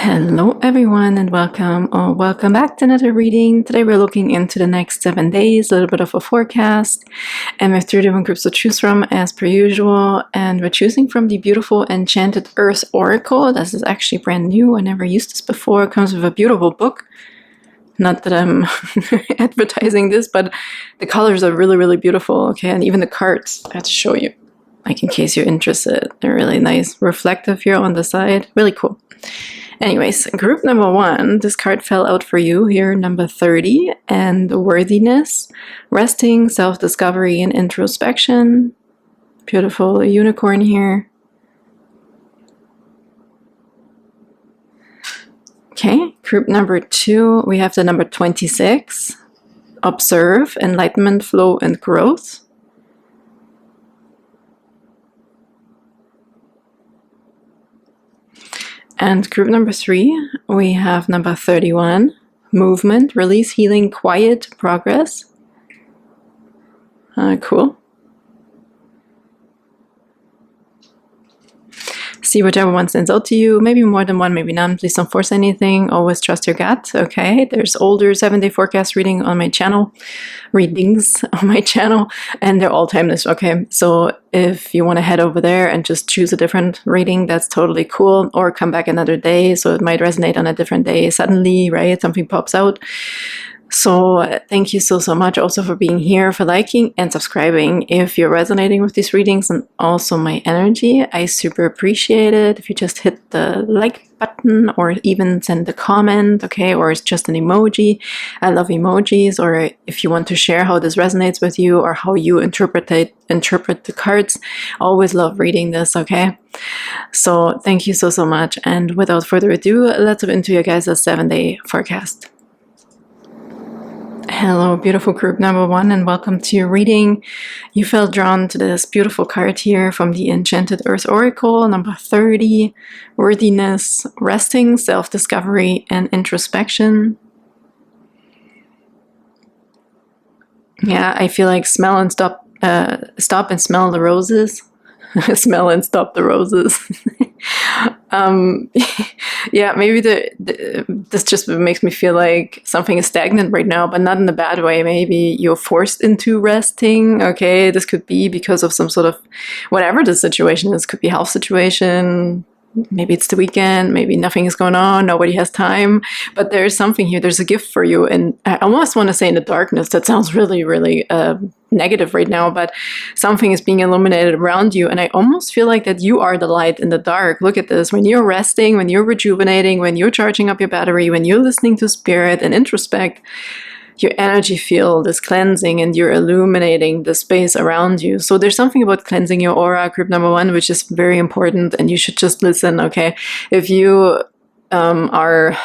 Hello everyone and welcome or welcome back to another reading. Today we're looking into the next 7 days, a little bit of a forecast, and we have 3 different groups to choose from as per usual, and we're choosing from the beautiful Enchanted Earth Oracle. This is actually brand new. I never used this before. It comes with a beautiful book. Not that I'm advertising this, but the colors are really beautiful, okay? And even the cards, I have to show you, like in case you're interested. They're really nice, reflective here on the side. Really cool. Anyways, group number 1, this card fell out for you here, number 30, and Worthiness, Resting, Self-Discovery, and Introspection. Beautiful unicorn here. Okay, group number 2, we have the number 26, Observe, Enlightenment, Flow, and Growth. And group number 3, we have number 31, Movement, Release, Healing, Quiet, Progress. Cool. See whichever one stands out to you. Maybe more than one, maybe none. Please don't force anything. Always trust your gut. Okay, there's older 7-day forecast readings on my channel, and they're all timeless. Okay, so if you want to head over there and just choose a different reading, that's totally cool. Or come back another day, so it might resonate on a different day suddenly, right? Something pops out. So thank you so much also for being here, for liking and subscribing. If you're resonating with these readings and also my energy, I super appreciate it. If you just hit the like button or even send a comment, okay, or it's just an emoji. I love emojis. Or if you want to share how this resonates with you or how you interpret the cards, always love reading this, okay? So thank you so much. And without further ado, let's dive into your guys' 7-day forecast. Hello, beautiful group number 1, and welcome to your reading. You felt drawn to this beautiful card here from the Enchanted Earth Oracle, number 30, Worthiness, Resting, Self-Discovery, and Introspection. Yeah, I feel like stop and smell the roses. Smell and stop the roses. Yeah, maybe this just makes me feel like something is stagnant right now, but not in a bad way. Maybe you're forced into resting. Okay, this could be because of some sort of whatever the situation is. Could be health situation. Maybe it's the weekend, maybe nothing is going on, nobody has time, but there's something here, there's a gift for you. And I almost want to say in the darkness, that sounds really negative right now, but something is being illuminated around you, and I almost feel like that you are the light in the dark. Look at this, when you're resting, when you're rejuvenating, when you're charging up your battery, when you're listening to spirit and introspect, your energy field is cleansing and you're illuminating the space around you. So there's something about cleansing your aura, group number 1, which is very important, and you should just listen, okay? If you are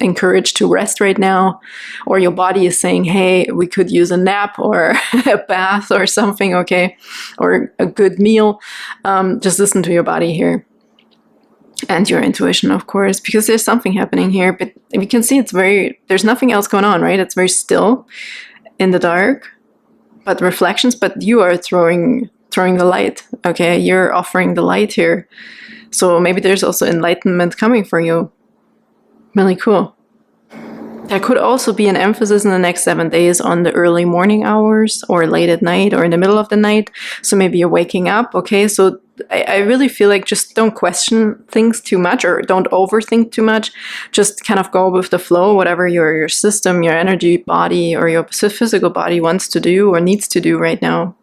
encouraged to rest right now, or your body is saying, hey, we could use a nap or a bath or something, okay? Or a good meal, just listen to your body here. And your intuition, of course, because there's something happening here, but you can see there's nothing else going on, right? It's very still in the dark, but reflections, but you are throwing the light, okay? You're offering the light here. So maybe there's also enlightenment coming for you. Really cool. There could also be an emphasis in the next 7 days on the early morning hours or late at night or in the middle of the night. So maybe you're waking up, okay? So I really feel like just don't question things too much or don't overthink too much. Just kind of go with the flow, whatever your system, your energy body, or your physical body wants to do or needs to do right now.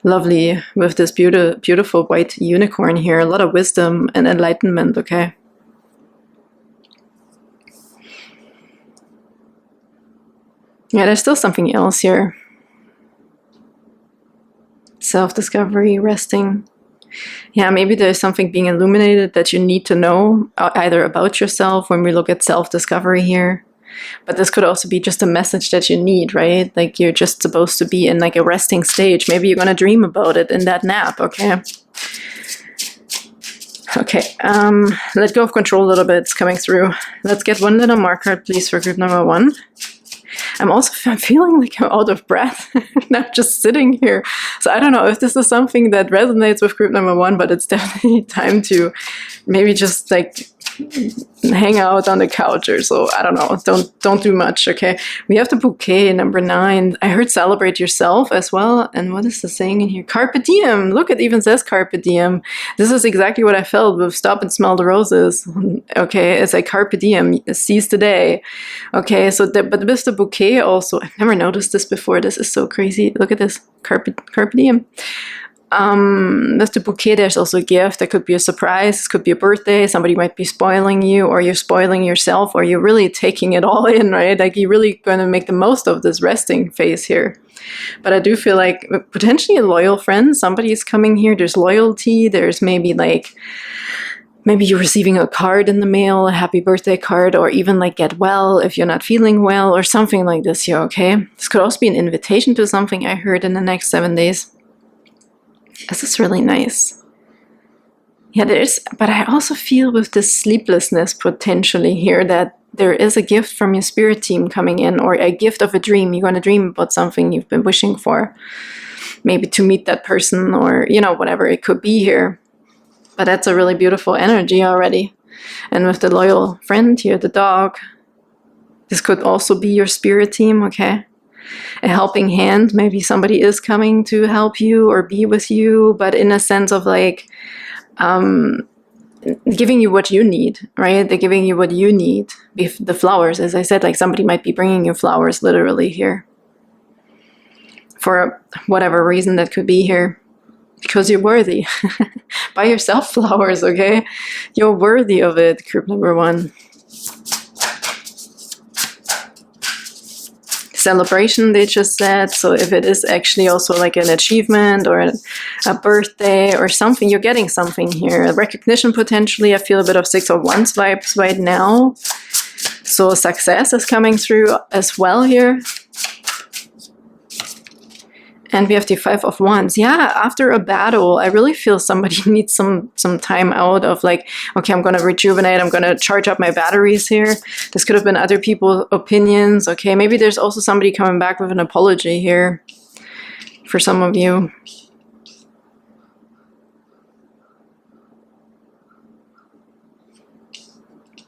Lovely with this beautiful white unicorn here. A lot of wisdom and enlightenment, okay? Yeah, there's still something else here. Self-discovery, resting. Yeah, maybe there's something being illuminated that you need to know either about yourself when we look at self-discovery here. But this could also be just a message that you need, right? Like you're just supposed to be in like a resting stage. Maybe you're going to dream about it in that nap, okay? Okay, let go of control a little bit. It's coming through. Let's get one little mark card, please, for group number 1. I'm feeling like I'm out of breath. I'm just sitting here. So I don't know if this is something that resonates with group number 1, but it's definitely time to maybe just like hang out on the couch or so. I don't know. Don't do much, okay? We have the bouquet, number 9. I heard celebrate yourself as well. And what is the saying in here? Carpe diem. Look, it even says carpe diem. This is exactly what I felt with stop and smell the roses. Okay, it's like carpe diem, seize the day. Okay, so but with the bouquet also, I've never noticed this before. This is so crazy. Look at this, carpe diem. With the bouquet, there's also a gift. That could be a surprise, it could be a birthday, somebody might be spoiling you, or you're spoiling yourself, or you're really taking it all in, right? Like you're really going to make the most of this resting phase here. But I do feel like potentially a loyal friend, somebody is coming here, there's loyalty, there's maybe you're receiving a card in the mail, a happy birthday card, or even like get well if you're not feeling well, or something like this here, okay? This could also be an invitation to something I heard in the next 7 days. This is really nice. Yeah, but I also feel with this sleeplessness potentially here that there is a gift from your spirit team coming in, or a gift of a dream. You're going to dream about something you've been wishing for. Maybe to meet that person, or, whatever it could be here. But that's a really beautiful energy already. And with the loyal friend here, the dog, this could also be your spirit team, okay? A helping hand, maybe somebody is coming to help you or be with you, but in a sense of like giving you what you need, right? They're giving you what you need. If the flowers, as I said, like somebody might be bringing you flowers literally here for whatever reason that could be here, because you're worthy. Buy yourself flowers, okay? You're worthy of it, group number 1. Celebration, they just said. So if it is actually also like an achievement or a birthday or something, you're getting something here. A recognition potentially. I feel a bit of 6 of Wands vibes right now. So success is coming through as well here. And we have the 5 of Wands. Yeah, after a battle, I really feel somebody needs some time out of like, okay, I'm going to rejuvenate. I'm going to charge up my batteries here. This could have been other people's opinions. Okay, maybe there's also somebody coming back with an apology here for some of you.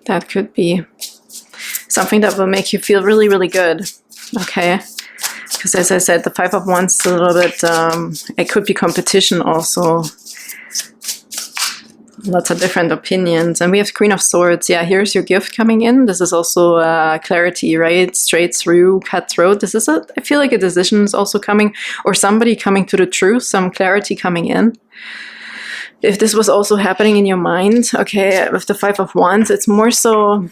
That could be something that will make you feel really, really good. Okay. Because as I said, the 5 of Wands is a little bit, it could be competition also. Lots of different opinions. And we have Queen of Swords. Yeah, here's your gift coming in. This is also clarity, right? Straight through, cutthroat. This is I feel like a decision is also coming, or somebody coming to the truth, some clarity coming in. If this was also happening in your mind, okay, with the 5 of Wands, it's more so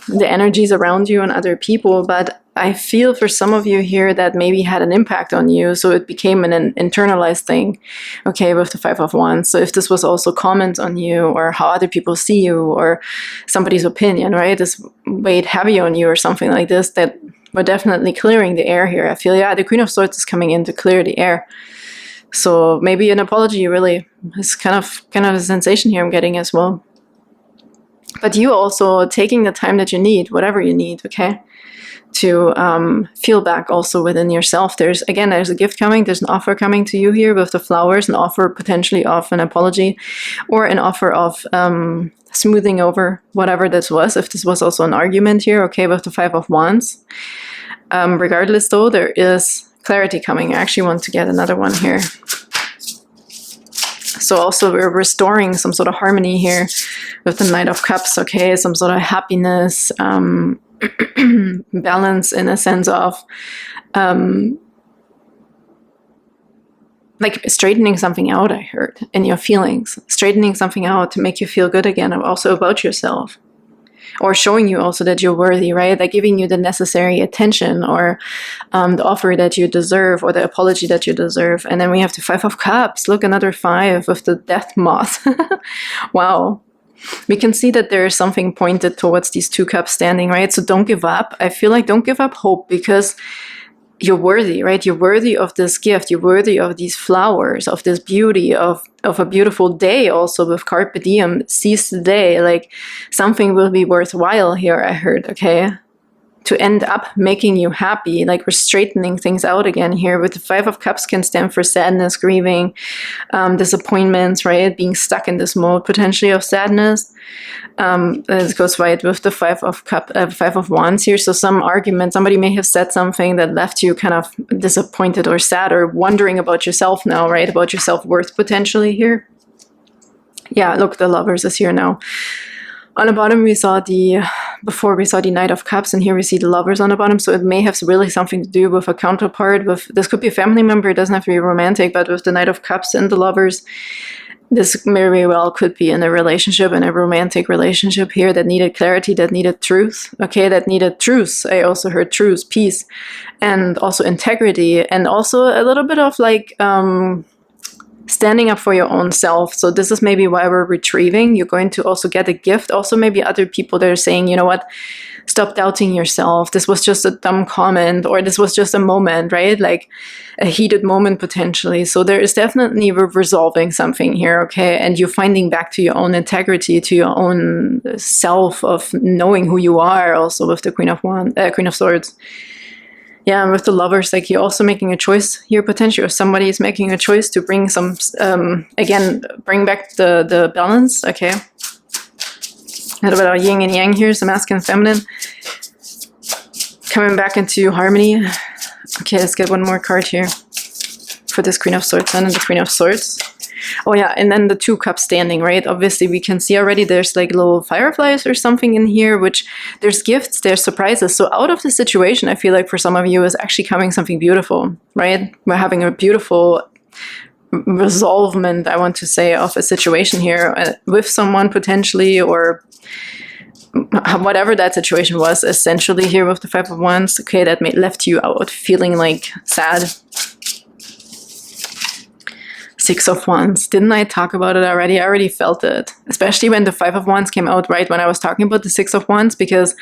the energies around you and other people, but I feel for some of you here that maybe had an impact on you, so it became an internalized thing, okay, with the 5 of Wands. So if this was also comments on you, or how other people see you, or somebody's opinion, right, this weighed heavy on you or something like this, that we're definitely clearing the air here. I feel, yeah, the Queen of Swords is coming in to clear the air. So maybe an apology really is kind of a sensation here I'm getting as well. But you also taking the time that you need, whatever you need, okay, to feel back also within yourself. There's a gift coming, there's an offer coming to you here with the flowers, an offer potentially of an apology, or an offer of smoothing over whatever this was, if this was also an argument here, okay, with the 5 of Wands. Regardless though, there is clarity coming. I actually want to get another one here. So also we're restoring some sort of harmony here with the Knight of Cups, okay, some sort of happiness, balance in a sense of like straightening something out, I heard, in your feelings, straightening something out to make you feel good again, also about yourself, or showing you also that you're worthy, right? Like giving you the necessary attention, or the offer that you deserve, or the apology that you deserve. And then we have the 5 of Cups. Look, another 5 with the Death Moth. Wow. We can see that there is something pointed towards these 2 cups standing, right? So don't give up. I feel like don't give up hope, because you're worthy, right? You're worthy of this gift. You're worthy of these flowers, of this beauty, of a beautiful day also with Carpe Diem. Seize the day. Like something will be worthwhile here, I heard, okay? to end up making you happy. Like we're straightening things out again here. With the Five of Cups can stand for sadness, grieving, disappointments, right? Being stuck in this mode potentially of sadness. This goes right with the Five of Wands here. So some argument, somebody may have said something that left you kind of disappointed or sad or wondering about yourself now, right? About your self-worth potentially here. Yeah, look, the Lovers is here now. On the bottom, before we saw the Knight of Cups, and here we see the Lovers on the bottom. So it may have really something to do with a counterpart. This could be a family member. It doesn't have to be romantic, but with the Knight of Cups and the Lovers, this very well could be in a relationship, in a romantic relationship here that needed clarity, that needed truth. Okay, that needed truth. I also heard truth, peace, and also integrity, and also a little bit of like standing up for your own self. So this is maybe why we're retrieving. You're going to also get a gift. Also maybe other people that are saying, you know what, stop doubting yourself. This was just a dumb comment, or this was just a moment, right? Like a heated moment potentially. So there is definitely resolving something here, okay? And you're finding back to your own integrity, to your own self of knowing who you are, also with the Queen of Swords. Yeah, and with the Lovers, like you're also making a choice here potentially, or somebody is making a choice to bring some, again, bring back the balance, okay? A little bit of yin and yang here, some masculine and feminine. Coming back into harmony. Okay, let's get one more card here for this Queen of Swords and the Queen of Swords. Oh yeah, and then the Two Cups standing, right? Obviously, we can see already there's like little fireflies or something in here, which there's gifts, there's surprises. So out of the situation, I feel like for some of you is actually coming something beautiful, right? We're having a beautiful resolvement, I want to say, of a situation here with someone potentially, or whatever that situation was, essentially here with the Five of Wands. Okay, that left you out feeling like sad. Six of Wands. Didn't I talk about it already? I already felt it. Especially when the Five of Wands came out, right? When I was talking about the Six of Wands, because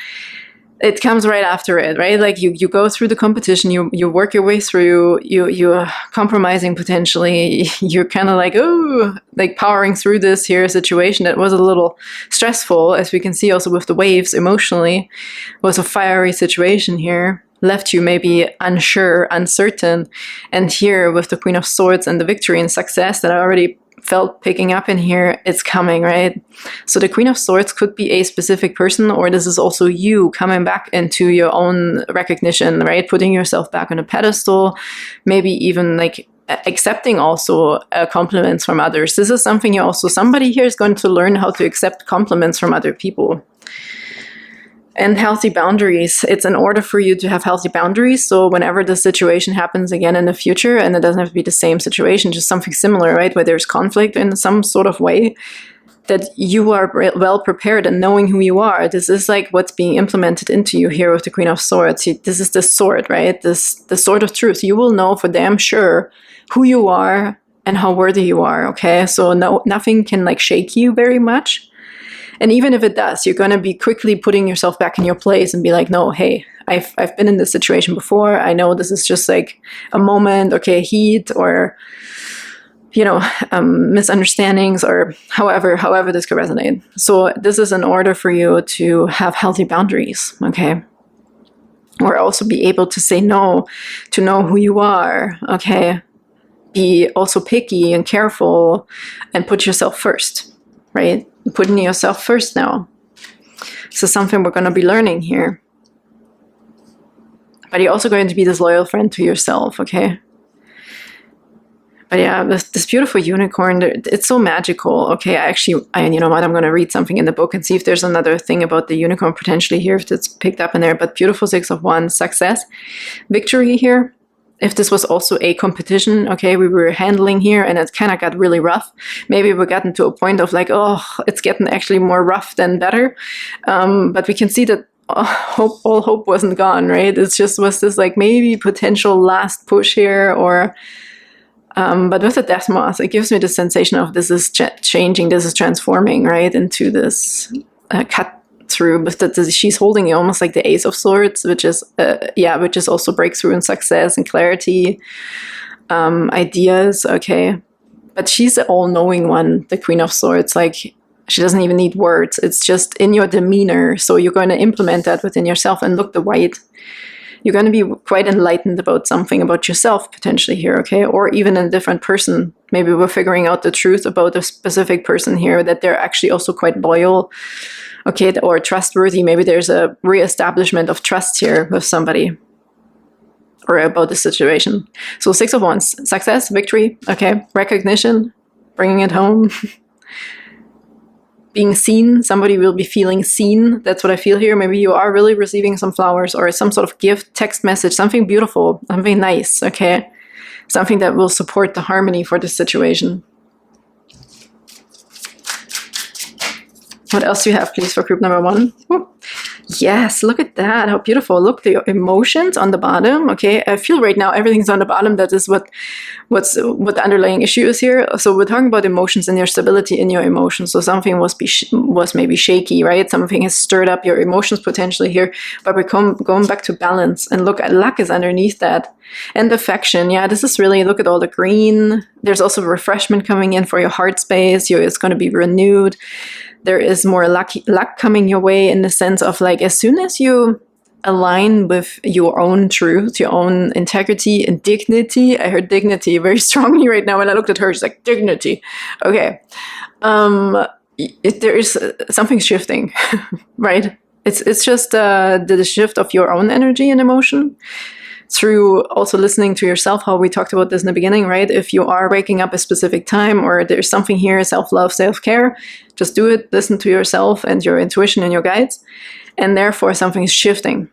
it comes right after it, right? Like you go through the competition, you work your way through, you're compromising potentially. You're kind of like, oh, like powering through this here situation that was a little stressful, as we can see also with the waves emotionally. It was a fiery situation here. Left you maybe unsure, uncertain. And here with the Queen of Swords and the victory and success that I already felt picking up in here, it's coming, right? So the Queen of Swords could be a specific person, or this is also you coming back into your own recognition, right? Putting yourself back on a pedestal, maybe even like accepting also compliments from others. This is something somebody here is going to learn how to accept compliments from other people. And healthy boundaries. It's in order for you to have healthy boundaries. So whenever the situation happens again in the future, and it doesn't have to be the same situation, just something similar, right? Where there's conflict in some sort of way, that you are well prepared and knowing who you are. This is like what's being implemented into you here with the Queen of Swords. This is the sword, right? The sword of truth. You will know for damn sure who you are and how worthy you are, okay? So nothing can like shake you very much. And even if it does, you're going to be quickly putting yourself back in your place and be like, no, hey, I've been in this situation before. I know this is just like a moment, okay, heat or, you know, misunderstandings, or however this could resonate. So this is in order for you to have healthy boundaries, okay? Or also be able to say no, to know who you are, okay? Be also picky and careful and put yourself first, right? Putting yourself first now. So something we're going to be learning here. But you're also going to be this loyal friend to yourself, okay? But yeah, this beautiful unicorn, it's so magical. Okay, you know what, I'm going to read something in the book and see if there's another thing about the unicorn potentially here, if it's picked up in there. But beautiful Six of Wands, success, victory here. If this was also a competition, okay, we were handling here and it kind of got really rough. Maybe we're gotten to a point of like, oh, it's getting actually more rough than better. But we can see that all hope wasn't gone, right? It just was this like maybe potential last push here, or but with the Death Moth, it gives me the sensation of this is changing, this is transforming, right, into this cut through. But she's holding it almost like the Ace of Swords, which is which is also breakthrough and success and clarity, ideas, okay. But she's the all-knowing one, the Queen of Swords. Like She doesn't even need words. It's just in your demeanor. So you're going to implement that within yourself. And look, the white, you're going to be quite enlightened about something about yourself potentially here, okay? Or even a different person. Maybe we're figuring out the truth about a specific person here, that they're actually also quite loyal, okay, or trustworthy. Maybe there's a reestablishment of trust here with somebody or about the situation. So 6 of Wands, success, victory, okay, recognition, bringing it home. Being seen, somebody will be feeling seen. That's what I feel here. Maybe you are really receiving some flowers or some sort of gift, text message, something beautiful, something nice, okay? Something that will support the harmony for this situation. What else do you have, please, for group number 1? Ooh. Yes, look at that. How beautiful. Look, the emotions on the bottom. Okay, I feel right now everything's on the bottom. That is what the underlying issue is here. So we're talking about emotions and your stability in your emotions. So something was maybe shaky, right? Something has stirred up your emotions potentially here. But we're going back to balance. And look, luck is underneath that. And affection. Yeah, this is really, look at all the green. There's also refreshment coming in for your heart space. It's going to be renewed. There is more luck coming your way in the sense of like, as soon as you align with your own truth, your own integrity and dignity. I heard dignity very strongly right now when I looked at her. She's like, dignity. Okay. There is something shifting, right? It's just the shift of your own energy and emotion through also listening to yourself, how we talked about this in the beginning, right? If you are waking up a specific time or there's something here, self-love, self-care, just do it, listen to yourself and your intuition and your guides. And therefore something is shifting.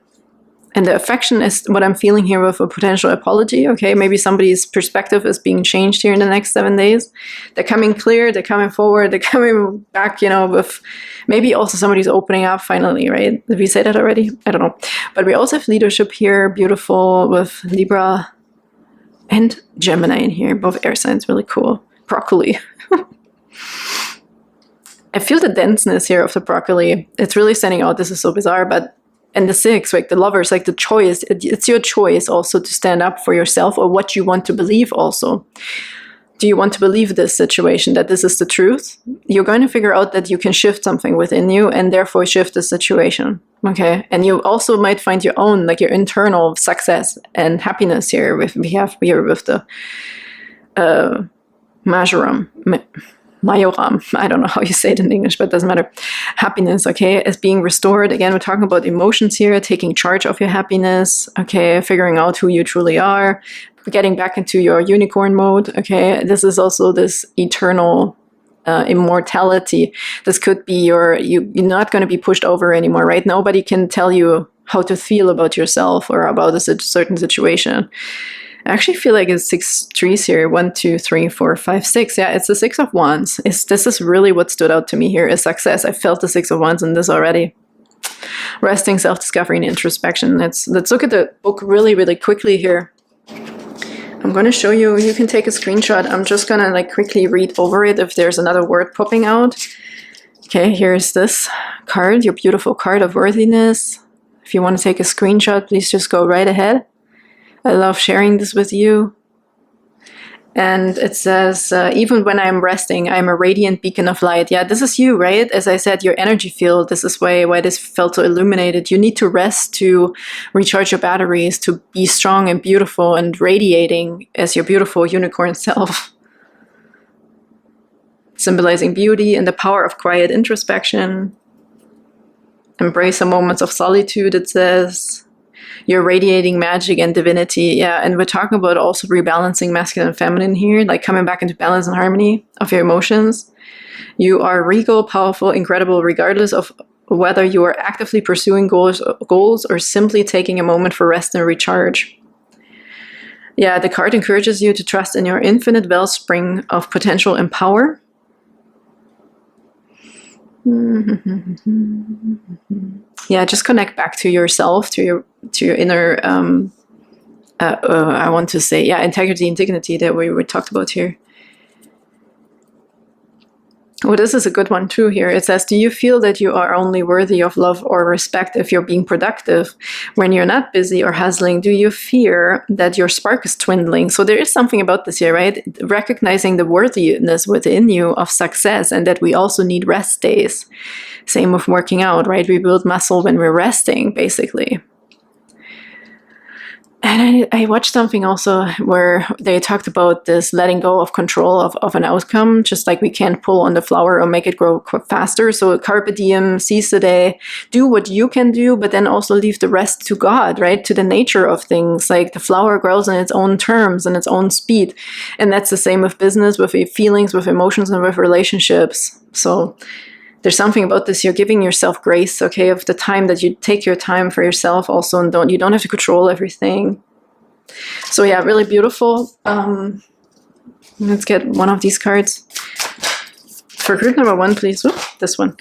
And the affection is what I'm feeling here with a potential apology, okay? Maybe somebody's perspective is being changed here in the next 7 days. They're coming clear, they're coming forward, they're coming back, with maybe also somebody's opening up finally, right? Did we say that already? I don't know. But we also have leadership here, beautiful, with Libra and Gemini in here, both air signs, really cool. Broccoli. I feel the denseness here of the broccoli. It's really standing out. This is so bizarre, but and the 6, like the lovers, like the choice, it's your choice also to stand up for yourself or what you want to believe also. Do you want to believe this situation, that this is the truth? You're going to figure out that you can shift something within you and therefore shift the situation, okay? And you also might find your own, like your internal success and happiness here. We have here with the Majoram, I don't know how you say it in English, but it doesn't matter. Happiness, okay, is being restored. Again, we're talking about emotions here, taking charge of your happiness, okay, figuring out who you truly are, getting back into your unicorn mode, okay. This is also this eternal immortality. This could be you're not going to be pushed over anymore, right? Nobody can tell you how to feel about yourself or about a certain situation. I actually feel like it's 6 trees here. 1, 2, 3, 4, 5, 6. Yeah, it's the 6 of Wands. This is really what stood out to me here is success. I felt the 6 of Wands in this already. Resting, self-discovery, and introspection. Let's look at the book really, really quickly here. I'm going to show you. You can take a screenshot. I'm just going to like quickly read over it if there's another word popping out. Okay, here's this card, your beautiful card of worthiness. If you want to take a screenshot, please just go right ahead. I love sharing this with you. And it says, even when I'm resting, I'm a radiant beacon of light. Yeah, this is you, right? As I said, your energy field, this is why this felt so illuminated. You need to rest to recharge your batteries, to be strong and beautiful and radiating as your beautiful unicorn self. Symbolizing beauty and the power of quiet introspection. Embrace the moments of solitude, it says. You're radiating magic and divinity. Yeah, and we're talking about also rebalancing masculine and feminine here, like coming back into balance and harmony of your emotions. You are regal, powerful, incredible, regardless of whether you are actively pursuing goals or simply taking a moment for rest and recharge. Yeah, the card encourages you to trust in your infinite wellspring of potential and power. Yeah, just connect back to yourself, to your inner I want to say, yeah, integrity and dignity that we talked about here. Oh, this is a good one too here. It says, do you feel that you are only worthy of love or respect if you're being productive? When you're not busy or hustling, do you fear that your spark is dwindling? So there is something about this here, right? Recognizing the worthiness within you of success, and that we also need rest days. Same with working out, right? We build muscle when we're resting, basically. And I watched something also where they talked about this letting go of control of an outcome, just like we can't pull on the flower or make it grow faster. So carpe diem, seize the day, do what you can do, but then also leave the rest to God, right? To the nature of things. Like the flower grows on its own terms and its own speed. And that's the same with business, with feelings, with emotions, and with relationships. So there's something about this. You're giving yourself grace, okay, of the time that you take your time for yourself also, and you don't have to control everything. So yeah, really beautiful. Let's get one of these cards. For group number 1, please. Whoop, this one.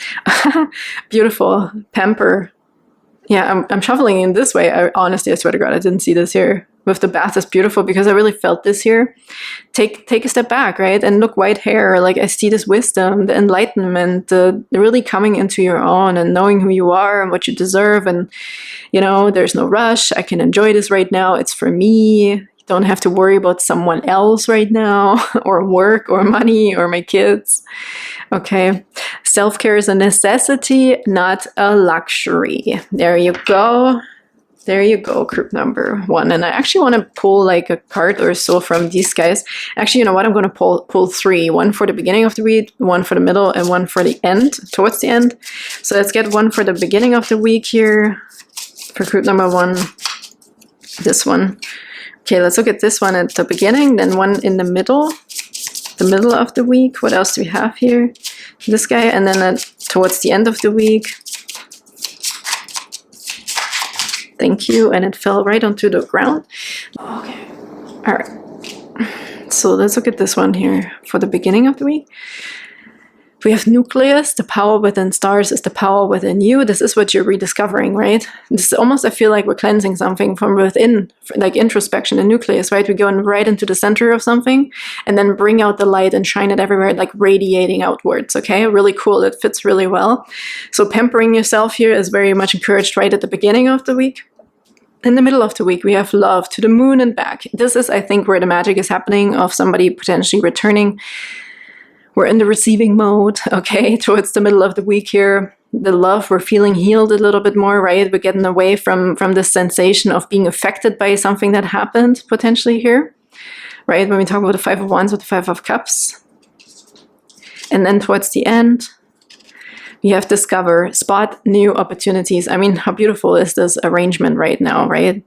Beautiful. Pamper. Yeah, I'm shuffling in this way. Honestly, I swear to God, I didn't see this here. With the bath is beautiful because I really felt this here. Take a step back, right? And look, white hair, like I see this wisdom, the enlightenment, the really coming into your own and knowing who you are and what you deserve. And, you know, there's no rush. I can enjoy this right now. It's for me. You don't have to worry about someone else right now or work or money or my kids. Okay. Self-care is a necessity, not a luxury. There you go. There you go, group number 1. And I actually want to pull like a card or so from these guys. Actually, you know what? I'm going to pull 3. 1 for the beginning of the week, 1 for the middle, and 1 for the end, towards the end. So let's get 1 for the beginning of the week here. For group number 1, this one. Okay, let's look at this one at the beginning, then 1 in the middle of the week. What else do we have here? This guy, and then towards the end of the week. Thank you. And it fell right onto the ground. Okay. All right. So let's look at this one here for the beginning of the week. We have nucleus. The power within stars is the power within you. This is what you're rediscovering, right? This is almost, I feel like we're cleansing something from within, like introspection and nucleus, right? We go right into the center of something and then bring out the light and shine it everywhere, like radiating outwards, okay? Really cool. It fits really well. So pampering yourself here is very much encouraged right at the beginning of the week. In the middle of the week, we have love to the moon and back. This is, I think, where the magic is happening of somebody potentially returning. We're in the receiving mode, okay, towards the middle of the week here. The love, we're feeling healed a little bit more, right? We're getting away from this sensation of being affected by something that happened potentially here, right? When we talk about the 5 of Wands with the 5 of Cups. And then towards the end, we have discover, spot new opportunities. I mean, how beautiful is this arrangement right now, right?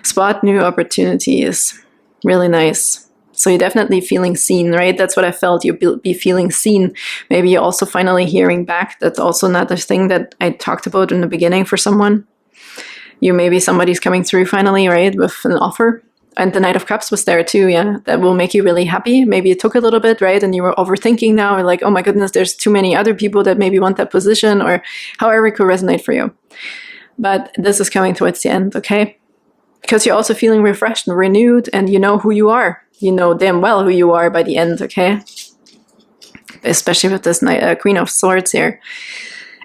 Spot new opportunities. Really nice. So you're definitely feeling seen, right? That's what I felt. You'll be feeling seen. Maybe you're also finally hearing back. That's also another thing that I talked about in the beginning for someone. Maybe somebody's coming through finally, right? With an offer. And the Knight of Cups was there too, yeah. That will make you really happy. Maybe it took a little bit, right? And you were overthinking now. You're like, oh my goodness, there's too many other people that maybe want that position, or however it could resonate for you. But this is coming towards the end, okay? Because you're also feeling refreshed and renewed, and you know who you are. You know damn well who you are by the end, okay? Especially with this Queen of Swords here.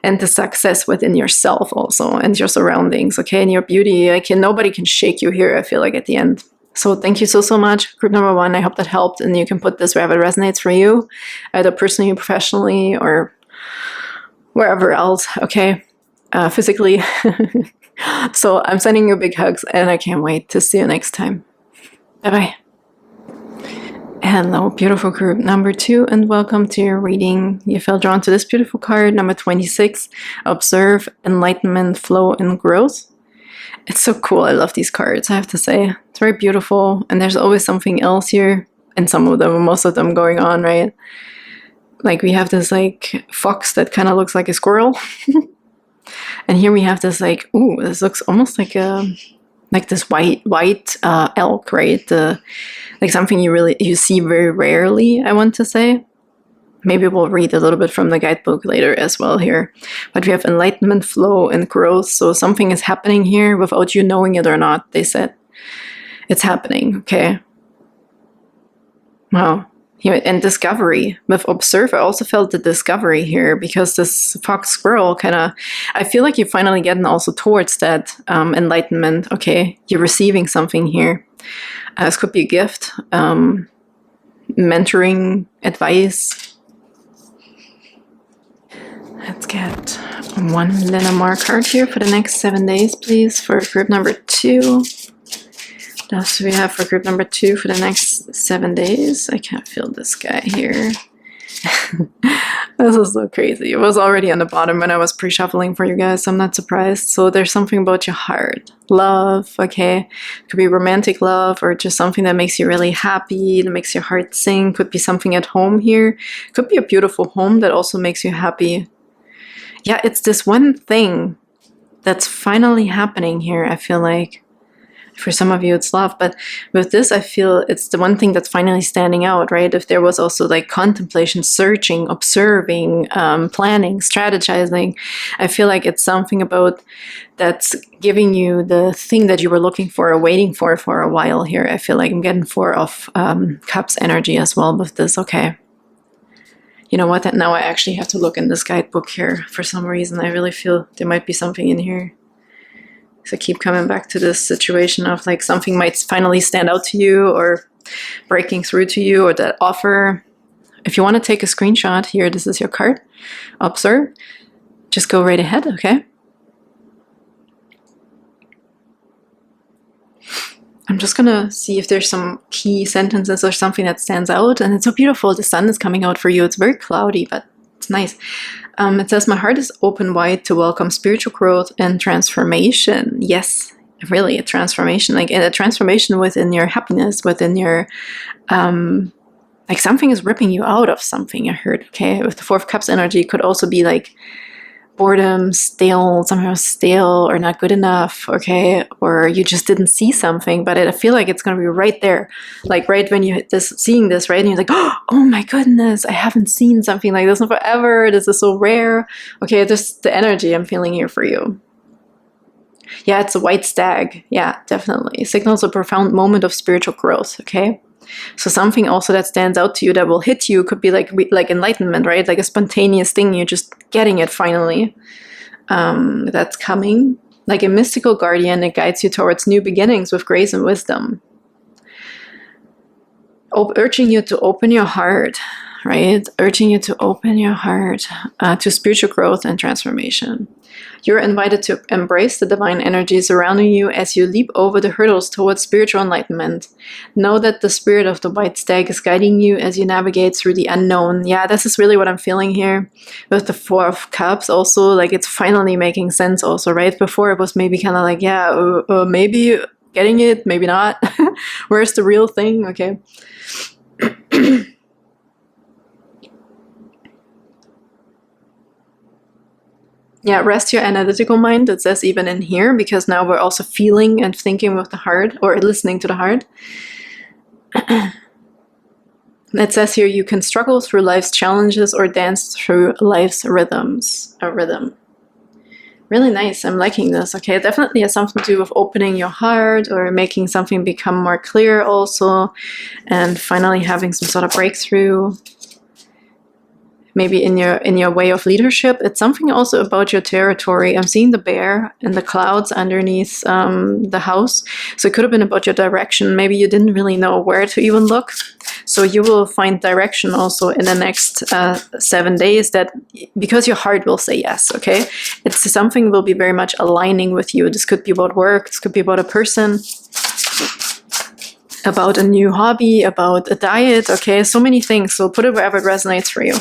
And the success within yourself also, and your surroundings, okay? And your beauty. Nobody can shake you here, I feel like, at the end. So thank you so much, group number 1. I hope that helped, and you can put this wherever it resonates for you, either personally, professionally, or wherever else, okay? Physically. So I'm sending you big hugs, and I can't wait to see you next time. Bye-bye. Hello, beautiful group number 2, and welcome to your reading. You felt drawn to this beautiful card, number 26, Observe, Enlightenment, Flow, and Growth. It's so cool. I love these cards, I have to say. It's very beautiful, and there's always something else here, and most of them going on, right? Like we have this like fox that kind of looks like a squirrel. And here we have this like, ooh, this looks almost like this white elk, right? Like something you see very rarely, I want to say. Maybe we'll read a little bit from the guidebook later as well here. But we have enlightenment, flow, and growth. So something is happening here without you knowing it or not, they said. It's happening, okay? Wow. and discovery. With observe, I also felt the discovery here, because this fox squirrel kind of, I feel like you're finally getting also towards that enlightenment. Okay, you're receiving something here. This could be a gift, mentoring, advice. Let's get one Lenormand card here for the next 7 days, please, for group number 2. What else do we have for group number 2 for the next 7 days? I can't feel this guy here. This is so crazy. It was already on the bottom when I was pre-shuffling for you guys, so I'm not surprised. So there's something about your heart. Love, okay? It could be romantic love, or just something that makes you really happy, that makes your heart sing. Could be something at home here. Could be a beautiful home that also makes you happy. Yeah, it's this one thing that's finally happening here, I feel like. For some of you, it's love, but with this, I feel it's the one thing that's finally standing out, right? If there was also like contemplation, searching, observing, planning, strategizing, I feel like it's something about that's giving you the thing that you were looking for or waiting for a while here. I feel like I'm getting 4 of Cups energy as well with this. Okay. You know what? Now I actually have to look in this guidebook here for some reason. I really feel there might be something in here. So I keep coming back to this situation of like something might finally stand out to you, or breaking through to you, or that offer. If you want to take a screenshot here, this is your card. Observe. Just go right ahead, okay? I'm just gonna see if there's some key sentences or something that stands out. And it's so beautiful. The sun is coming out for you. It's very cloudy, but it's nice. It says, my heart is open wide to welcome spiritual growth and transformation. Yes, really, a transformation. Like a transformation within your happiness, within your, like something is ripping you out of something, I heard, okay? With the 4 of Cups energy, it could also be like boredom, stale, somehow stale or not good enough, okay? Or you just didn't see something, but I feel like it's going to be right there. Like right when you seeing this, right? And you're like, oh my goodness, I haven't seen something like this in forever. This is so rare. Okay, just the energy I'm feeling here for you. Yeah, it's a white stag. Yeah, definitely. It signals a profound moment of spiritual growth, okay? So something also that stands out to you that will hit you could be like enlightenment, right? Like a spontaneous thing, you're just getting it finally. That's coming. Like a mystical guardian, it guides you towards new beginnings with grace and wisdom. Urging you to open your heart, right? Urging you to open your heart to spiritual growth and transformation. You're invited to embrace the divine energy surrounding you as you leap over the hurdles towards spiritual enlightenment. Know that the spirit of the white stag is guiding you as you navigate through the unknown. Yeah, this is really what I'm feeling here with the 4 of Cups. Also, like it's finally making sense also, right? Before it was maybe kind of like, yeah, maybe getting it, maybe not. Where's the real thing? Okay. Yeah, rest your analytical mind, it says even in here, because now we're also feeling and thinking with the heart, or listening to the heart. It says here, you can struggle through life's challenges or dance through life's rhythms. A rhythm. Really nice, I'm liking this. Okay, it definitely has something to do with opening your heart or making something become more clear also, and finally having some sort of breakthrough. Maybe in your way of leadership. It's something also about your territory. I'm seeing the bear and the clouds underneath the house. So it could have been about your direction. Maybe you didn't really know where to even look. So you will find direction also in the next 7 days, that because your heart will say yes, okay? It's something will be very much aligning with you. This could be about work. This could be about a person, about a new hobby, about a diet, okay? So many things. So put it wherever it resonates for you.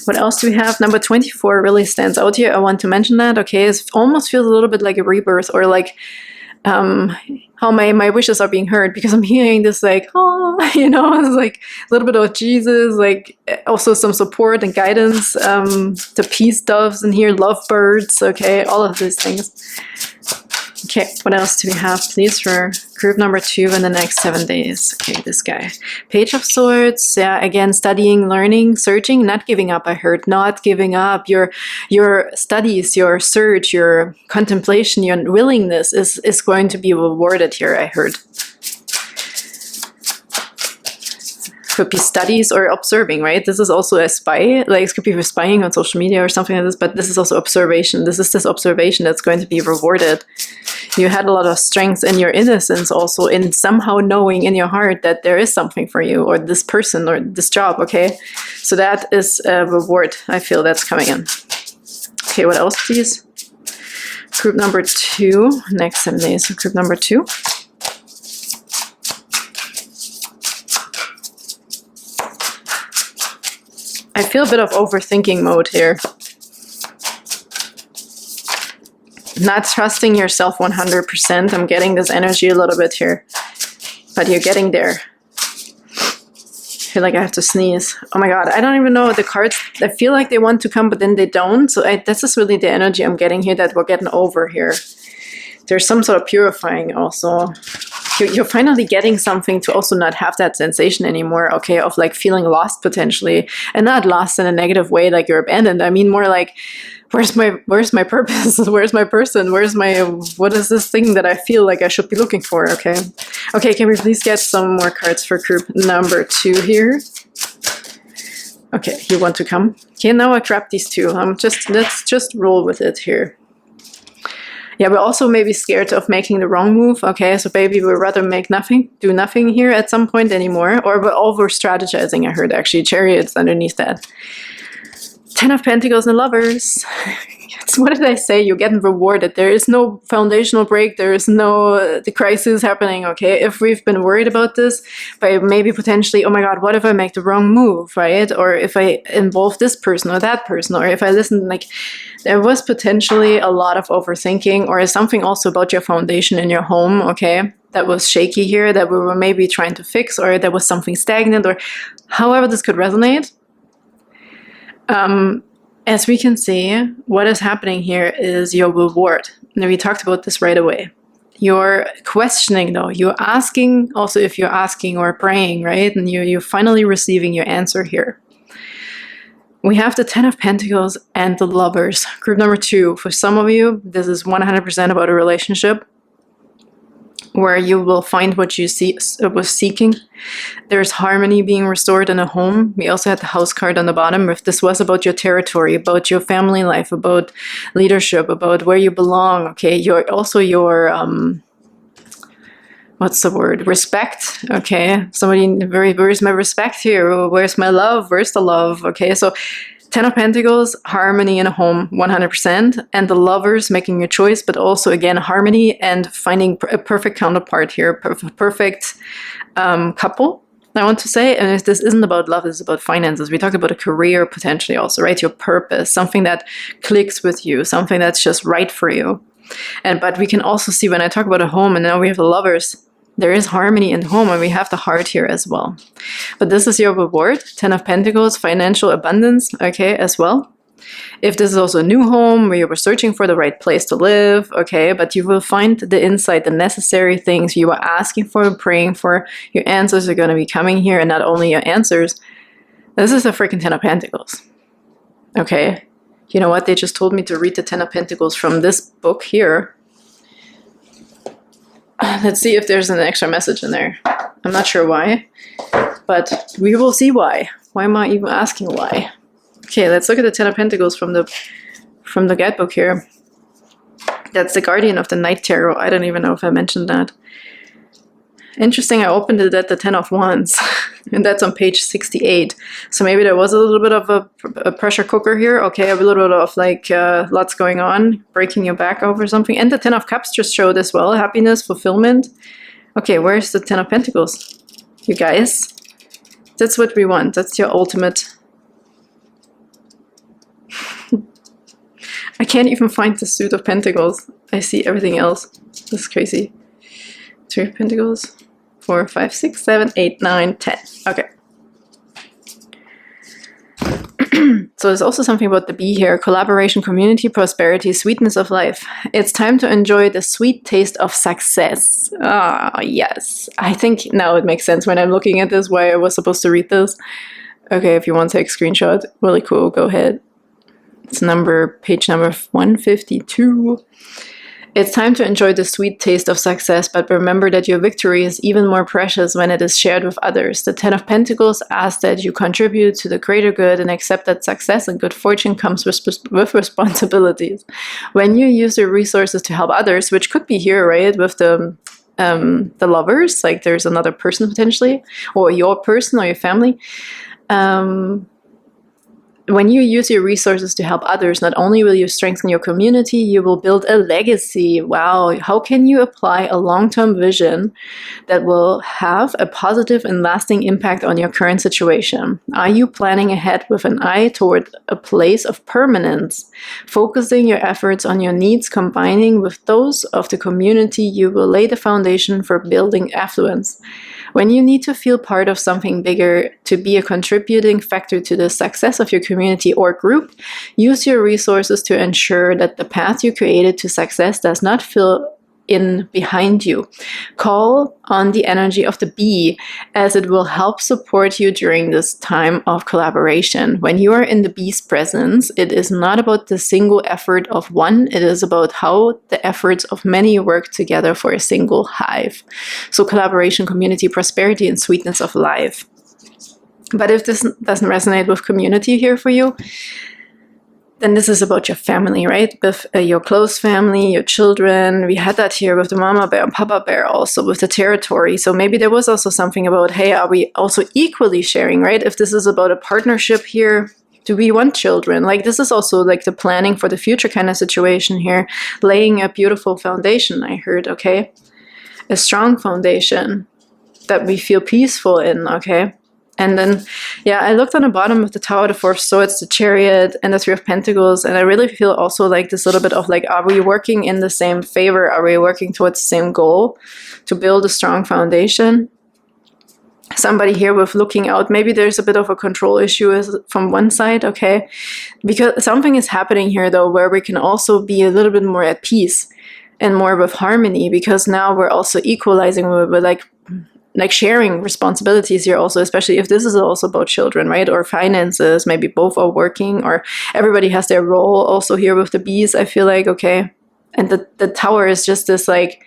What else do we have? Number 24 really stands out here. I want to mention that, okay? It almost feels a little bit like a rebirth, or like how my wishes are being heard, because I'm hearing this like, oh, you know, it's like a little bit of Jesus, like also some support and guidance. The peace doves in here, lovebirds, okay? All of these things. Okay, what else do we have, please, for group number 2 in the next 7 days? Okay, this guy. Page of Swords. Yeah, again, studying, learning, searching, not giving up, I heard. Not giving up. Your studies, your search, your contemplation, your willingness is going to be rewarded here, I heard. Could be studies or observing, right? This is also a spy, like it could be for spying on social media or something like this, but this is also observation. This is this observation that's going to be rewarded. You had a lot of strength in your innocence also, in somehow knowing in your heart that there is something for you, or this person, or this job, okay? So that is a reward, I feel, that's coming in. Okay, what else, please? Group number 2, next 7 days, group number 2. I feel a bit of overthinking mode here. Not trusting yourself 100%. I'm getting this energy a little bit here. But you're getting there. I feel like I have to sneeze. Oh my god, I don't even know the cards. I feel like they want to come, but then they don't. So this is really the energy I'm getting here, that we're getting over here. There's some sort of purifying also. You're finally getting something to also not have that sensation anymore, okay, of like feeling lost potentially. And not lost in a negative way, like you're abandoned. I mean more like, where's my purpose? Where's my person? What is this thing that I feel like I should be looking for, okay? Okay, can we please get some more cards for group number 2 here? Okay, you want to come? Okay, now I grabbed these 2. Let's just roll with it here. Yeah, we're also maybe scared of making the wrong move, okay? So maybe we'd rather do nothing here at some point anymore. Or we're over-strategizing, I heard actually. Chariots underneath that. 10 of Pentacles and Lovers. What did I say? You're getting rewarded. There is no foundational break. There is no the crisis happening, okay? If we've been worried about this, by maybe potentially, oh my god, what if I make the wrong move, right? Or if I involve this person or that person, or if I listen, like, there was potentially a lot of overthinking, or something also about your foundation in your home, okay? That was shaky here, that we were maybe trying to fix, or there was something stagnant, or however this could resonate. As we can see, what is happening here is your reward. And we talked about this right away. You're questioning though. You're asking, also if you're asking or praying, right? And you're finally receiving your answer here. We have the 10 of Pentacles and the Lovers. Group number 2. For some of you, this is 100% about a relationship where you will find what you was seeking. There's harmony being restored in a home. We also had the House card on the bottom. If this was about your territory, about your family life, about leadership, about where you belong, okay, what's the word? Respect, okay? Where's my respect here? Where's my love? Where's the love? Okay, so 10 of Pentacles, harmony in a home, 100%. And the Lovers, making your choice, but also, again, harmony and finding a perfect counterpart here, perfect couple, I want to say. And if this isn't about love, this is about finances. We talked about a career potentially also, right? Your purpose, something that clicks with you, something that's just right for you. But we can also see when I talk about a home, and now we have the Lovers, there is harmony in the home, and we have the heart here as well. But this is your reward, 10 of Pentacles, financial abundance, okay, as well. If this is also a new home where you were searching for the right place to live, okay, but you will find the insight, the necessary things you were asking for, praying for. Your answers are going to be coming here, and not only your answers. This is a freaking 10 of Pentacles, okay? You know what? They just told me to read the 10 of Pentacles from this book here. Let's see if there's an extra message in there. I'm not sure why, but we will see why. Why am I even asking why? Okay, let's look at the 10 of Pentacles from the guidebook here. That's the Guardian of the Night Tarot. I don't even know if I mentioned that. Interesting, I opened it at the 10 of Wands, and that's on page 68. So maybe there was a little bit of a pressure cooker here. Okay, a little bit of like lots going on, breaking your back over something. And the 10 of Cups just showed as well, happiness, fulfillment. Okay, where's the 10 of Pentacles? You guys, that's what we want. That's your ultimate. I can't even find the suit of Pentacles. I see everything else. This is crazy. 3 of Pentacles. 4, 5, 6, 7, 8, 9, 10. Okay. So there's also something about the B here. Collaboration, community, prosperity, sweetness of life. It's time to enjoy the sweet taste of success. Ah, yes. I think now it makes sense when I'm looking at this, why I was supposed to read this. Okay, if you want to take a screenshot, really cool, go ahead. It's page number 152. It's time to enjoy the sweet taste of success, but remember that your victory is even more precious when it is shared with others. The Ten of Pentacles asks that you contribute to the greater good and accept that success and good fortune comes with responsibilities. When you use your resources to help others, which could be here, right, with the lovers, like there's another person potentially, or your person or your family. When you use your resources to help others, not only will you strengthen your community, you will build a legacy. Wow, how can you apply a long-term vision that will have a positive and lasting impact on your current situation? Are you planning ahead with an eye toward a place of permanence? Focusing your efforts on your needs, combining with those of the community, you will lay the foundation for building affluence. When you need to feel part of something bigger to be a contributing factor to the success of your community or group, use your resources to ensure that the path you created to success does not fill in behind you. Call on the energy of the bee, as it will help support you during this time of collaboration. When you are in the bee's presence, it is not about the single effort of one, it is about how the efforts of many work together for a single hive. So collaboration, community, prosperity, and sweetness of life. But if this doesn't resonate with community here for you, then this is about your family, right? With your close family, your children. We had that here with the mama bear and papa bear, also with the territory. So maybe there was also something about, hey, are we also equally sharing, right? If this is about a partnership here, do we want children? Like, this is also like the planning for the future kind of situation here, laying a beautiful foundation, I heard, okay? A strong foundation that we feel peaceful in, okay? And then, yeah, I looked on the bottom of the Tower, the Four of Swords, the Chariot, and the Three of Pentacles, and I really feel also like this little bit of like, are we working in the same favor? Are we working towards the same goal to build a strong foundation? Somebody here with looking out, maybe there's a bit of a control issue from one side, okay? Because something is happening here, though, where we can also be a little bit more at peace and more with harmony, because now we're also equalizing, we're like sharing responsibilities here also, especially if this is also about children, right? Or finances, maybe both are working, or everybody has their role also here with the bees, I feel like, okay. And the Tower is just this like,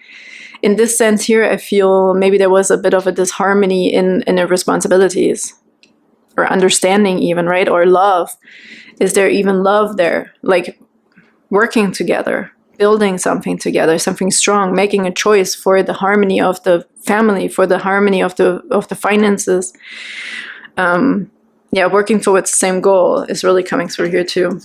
in this sense here, I feel maybe there was a bit of a disharmony in the responsibilities, or understanding even, right? Or love. Is there even love there? Like working together, building something together, something strong, making a choice for the harmony of the family, for the harmony of the finances. Yeah, working towards the same goal is really coming through here too.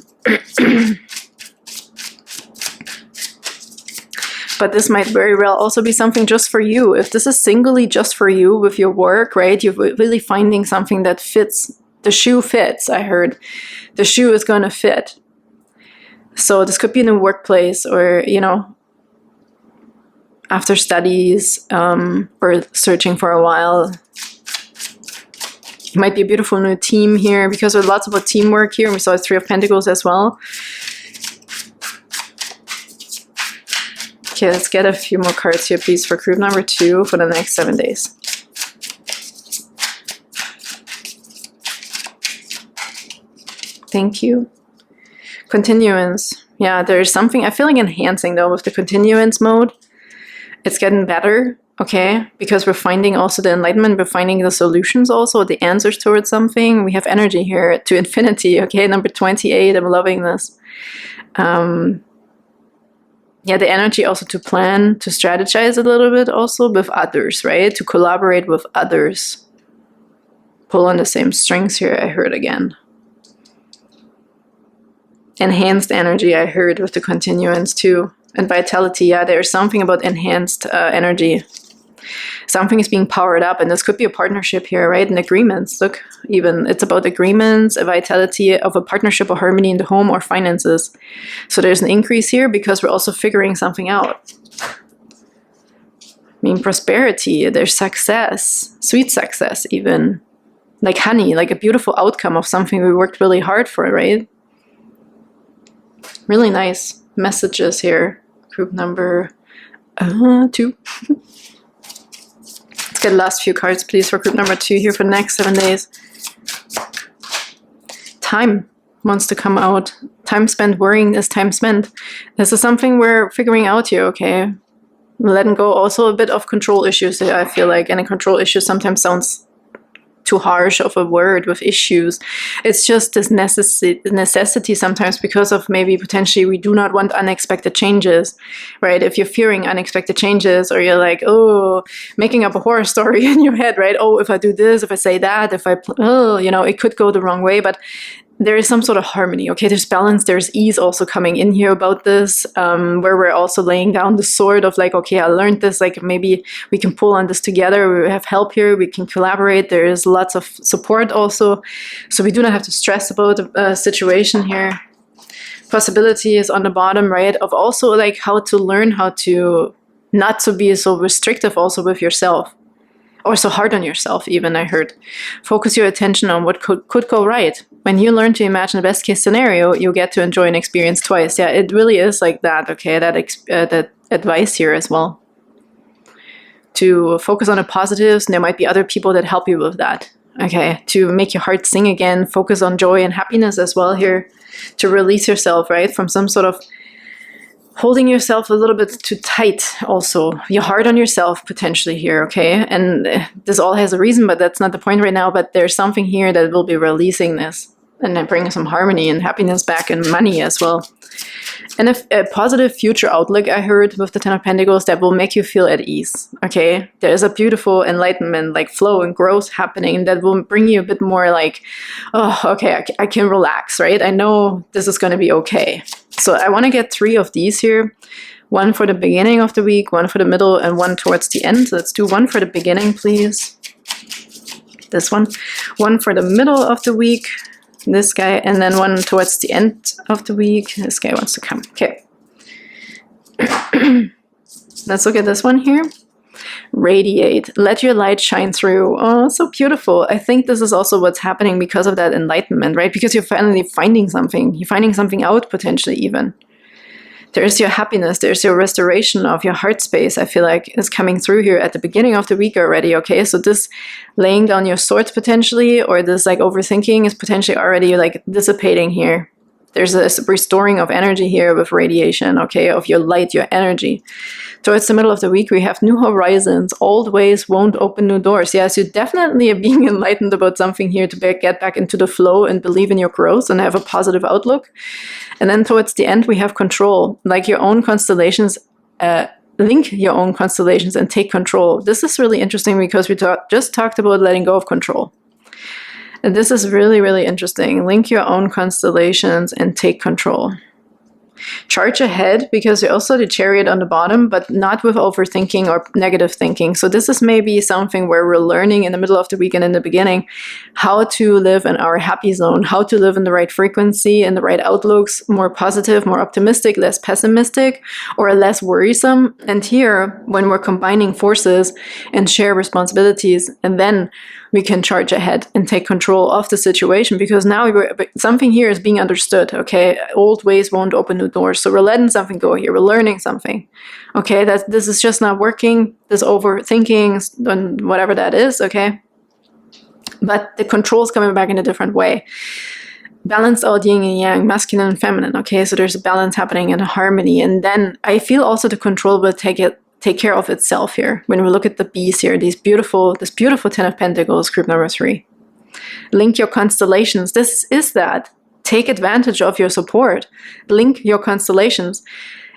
But this might very well also be something just for you. If this is singly just for you with your work, right? You're really finding something that fits. The shoe fits, I heard. The shoe is going to fit. So this could be in a workplace, or, you know, after studies, or searching for a while. It might be a beautiful new team here, because there's lots about teamwork here. We saw the Three of Pentacles as well. Okay, let's get a few more cards here, please, for group number 2 for the next 7 days. Thank you. Continuance. Yeah, there's something, I feel like enhancing though with the continuance mode. It's getting better, okay? Because we're finding also the enlightenment, we're finding the solutions also, the answers towards something. We have energy here to infinity, okay? Number 28, I'm loving this. Yeah, the energy also to plan, to strategize a little bit also with others, right? To collaborate with others. Pull on the same strings here, I heard again. Enhanced energy, I heard, with the continuance too. And vitality, yeah, there's something about enhanced energy. Something is being powered up, and this could be a partnership here, right? And agreements, look, even it's about agreements, a vitality of a partnership or harmony in the home or finances. So there's an increase here because we're also figuring something out. I mean, prosperity, there's success, sweet success even. Like honey, like a beautiful outcome of something we worked really hard for, right? Really nice messages here. Group number 2. Let's get the last few cards, please, for group number 2 here for the next 7 days. Time. wants to come out. Time spent worrying is time spent. This is something we're figuring out here, okay? Letting go also a bit of control issues, I feel like. And a control issue sometimes sounds too harsh of a word with issues. It's just this necessity sometimes because of maybe potentially we do not want unexpected changes, right? If you're fearing unexpected changes, or you're like, oh, making up a horror story in your head, right? Oh, if I do this, if I say that, if I, oh, you know, it could go the wrong way. But there is some sort of harmony, okay? There's balance, there's ease also coming in here about this, where we're also laying down the sword of like, okay, I learned this, like maybe we can pull on this together, we have help here, we can collaborate, there is lots of support also, so we do not have to stress about the situation here. Possibility is on the bottom, right, of also like how to learn how to not to be so restrictive also with yourself. Or so hard on yourself, even, I heard. Focus your attention on what could go right. When you learn to imagine the best case scenario, you get to enjoy an experience twice. Yeah, it really is like that, okay? That advice here as well. To focus on the positives, and there might be other people that help you with that, okay? To make your heart sing again, focus on joy and happiness as well here. To release yourself, right, from some sort of holding yourself a little bit too tight also. You're hard on yourself potentially here, okay? And this all has a reason, but that's not the point right now. But there's something here that will be releasing this and then bringing some harmony and happiness back and money as well. And a positive future outlook, I heard with the Ten of Pentacles, that will make you feel at ease, okay? There is a beautiful enlightenment, like flow and growth happening that will bring you a bit more like, oh, okay, I can relax, right? I know this is going to be okay. So I want to get 3 of these here. 1 for the beginning of the week, 1 for the middle, and 1 towards the end. So let's do 1 for the beginning, please. This one. 1 for the middle of the week. This guy, and then 1 towards the end of the week. This guy wants to come. Okay. Let's look at this one here. Radiate. Let your light shine through. Oh, so beautiful. I think this is also what's happening because of that enlightenment, right? Because you're finally finding something. You're finding something out, potentially even. There's your happiness. There's your restoration of your heart space, I feel like, is coming through here at the beginning of the week already, okay? So this laying down your swords potentially, or this like overthinking is potentially already like dissipating here. There's a restoring of energy here with radiation, okay, of your light, your energy. Towards the middle of the week, we have new horizons. Old ways won't open new doors. Yes, you definitely are being enlightened about something here to get back into the flow and believe in your growth and have a positive outlook. And then towards the end, we have control, like your own constellations. Link your own constellations and take control. This is really interesting because we just talked about letting go of control. And this is really, really interesting. Link your own constellations and take control. Charge ahead, because you're also the Chariot on the bottom, but not with overthinking or negative thinking. So this is maybe something where we're learning in the middle of the week and in the beginning how to live in our happy zone, how to live in the right frequency and the right outlooks, more positive, more optimistic, less pessimistic, or less worrisome. And here, when we're combining forces and share responsibilities, and then we can charge ahead and take control of the situation, because now something here is being understood, okay? Old ways won't open new doors. So we're letting something go here. We're learning something, okay? That this is just not working, this overthinking and whatever that is, okay? But the control is coming back in a different way. Balanced out yin and yang, masculine and feminine, okay? So there's a balance happening and a harmony. And then I feel also the control will take care of itself here. When we look at the bees here, this beautiful Ten of Pentacles, group number 3. Link your constellations. This is that. Take advantage of your support. Link your constellations.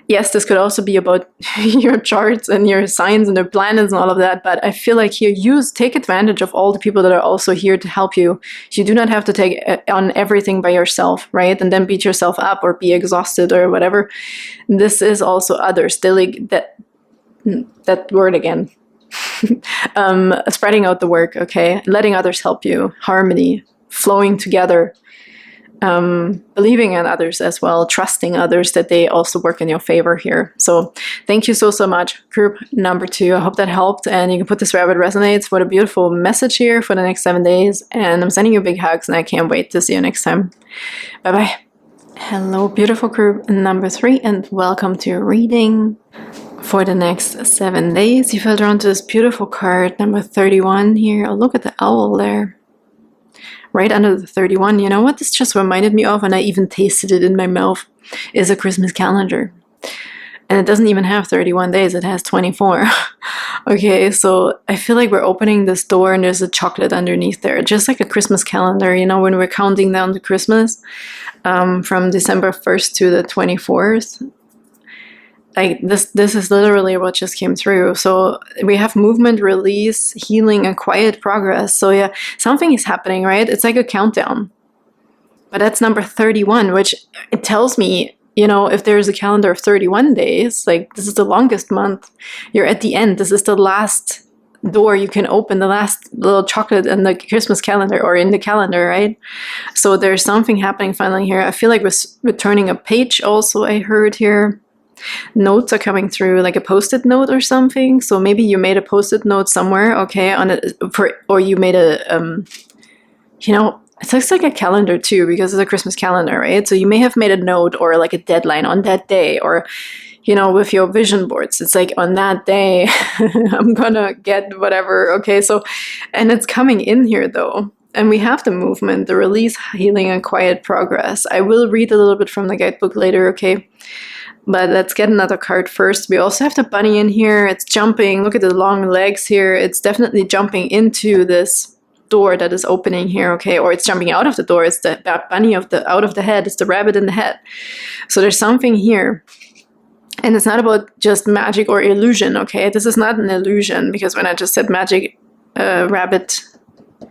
Yes, this could also be about your charts and your signs and the planets and all of that, but I feel like here, take advantage of all the people that are also here to help you. You do not have to take on everything by yourself, right? And then beat yourself up or be exhausted or whatever. This is also others. That word again. Spreading out the work, okay? Letting others help you. Harmony. Flowing together. Believing in others as well. Trusting others that they also work in your favor here. So thank you so much, group number 2. I hope that helped, and you can put this wherever it resonates. What a beautiful message here for the next 7 days. And I'm sending you big hugs, and I can't wait to see you next time. Bye-bye. Hello, beautiful group number 3, and welcome to your reading. For the next 7 days, you fell drawn to this beautiful card, number 31 here. Oh, look at the owl there. right under the 31. You know what this just reminded me of, and I even tasted it in my mouth, is a Christmas calendar. And it doesn't even have 31 days, it has 24. Okay, so I feel like we're opening this door and there's a chocolate underneath there, just like a Christmas calendar, you know, when we're counting down to Christmas, from December 1st to the 24th. Like this is literally what just came through. So we have movement, release, healing, and quiet progress. So yeah, something is happening, right? It's like a countdown. But that's number 31, which it tells me, you know, if there's a calendar of 31 days, like this is the longest month, you're at the end. This is the last door you can open, the last little chocolate in the Christmas calendar or in the calendar, right? So there's something happening finally here. I feel like we're turning a page also, I heard here. Notes are coming through, like a post-it note or something. So maybe you made a post-it note somewhere, okay, on it, or you made a, you know, it looks like a calendar too, because it's a Christmas calendar, right? So you may have made a note or like a deadline on that day, or, you know, with your vision boards, it's like on that day, I'm gonna get whatever. Okay, so, and it's coming in here though. And we have the movement, the release, healing, and quiet progress. I will read a little bit from the guidebook later, okay? But let's get another card first. We also have the bunny in here. It's jumping. Look at the long legs here. It's definitely jumping into this door that is opening here, okay? Or it's jumping out of the door. It's the bunny out of the head. It's the rabbit in the head. So there's something here. And it's not about just magic or illusion, okay? This is not an illusion, because when I just said magic, rabbit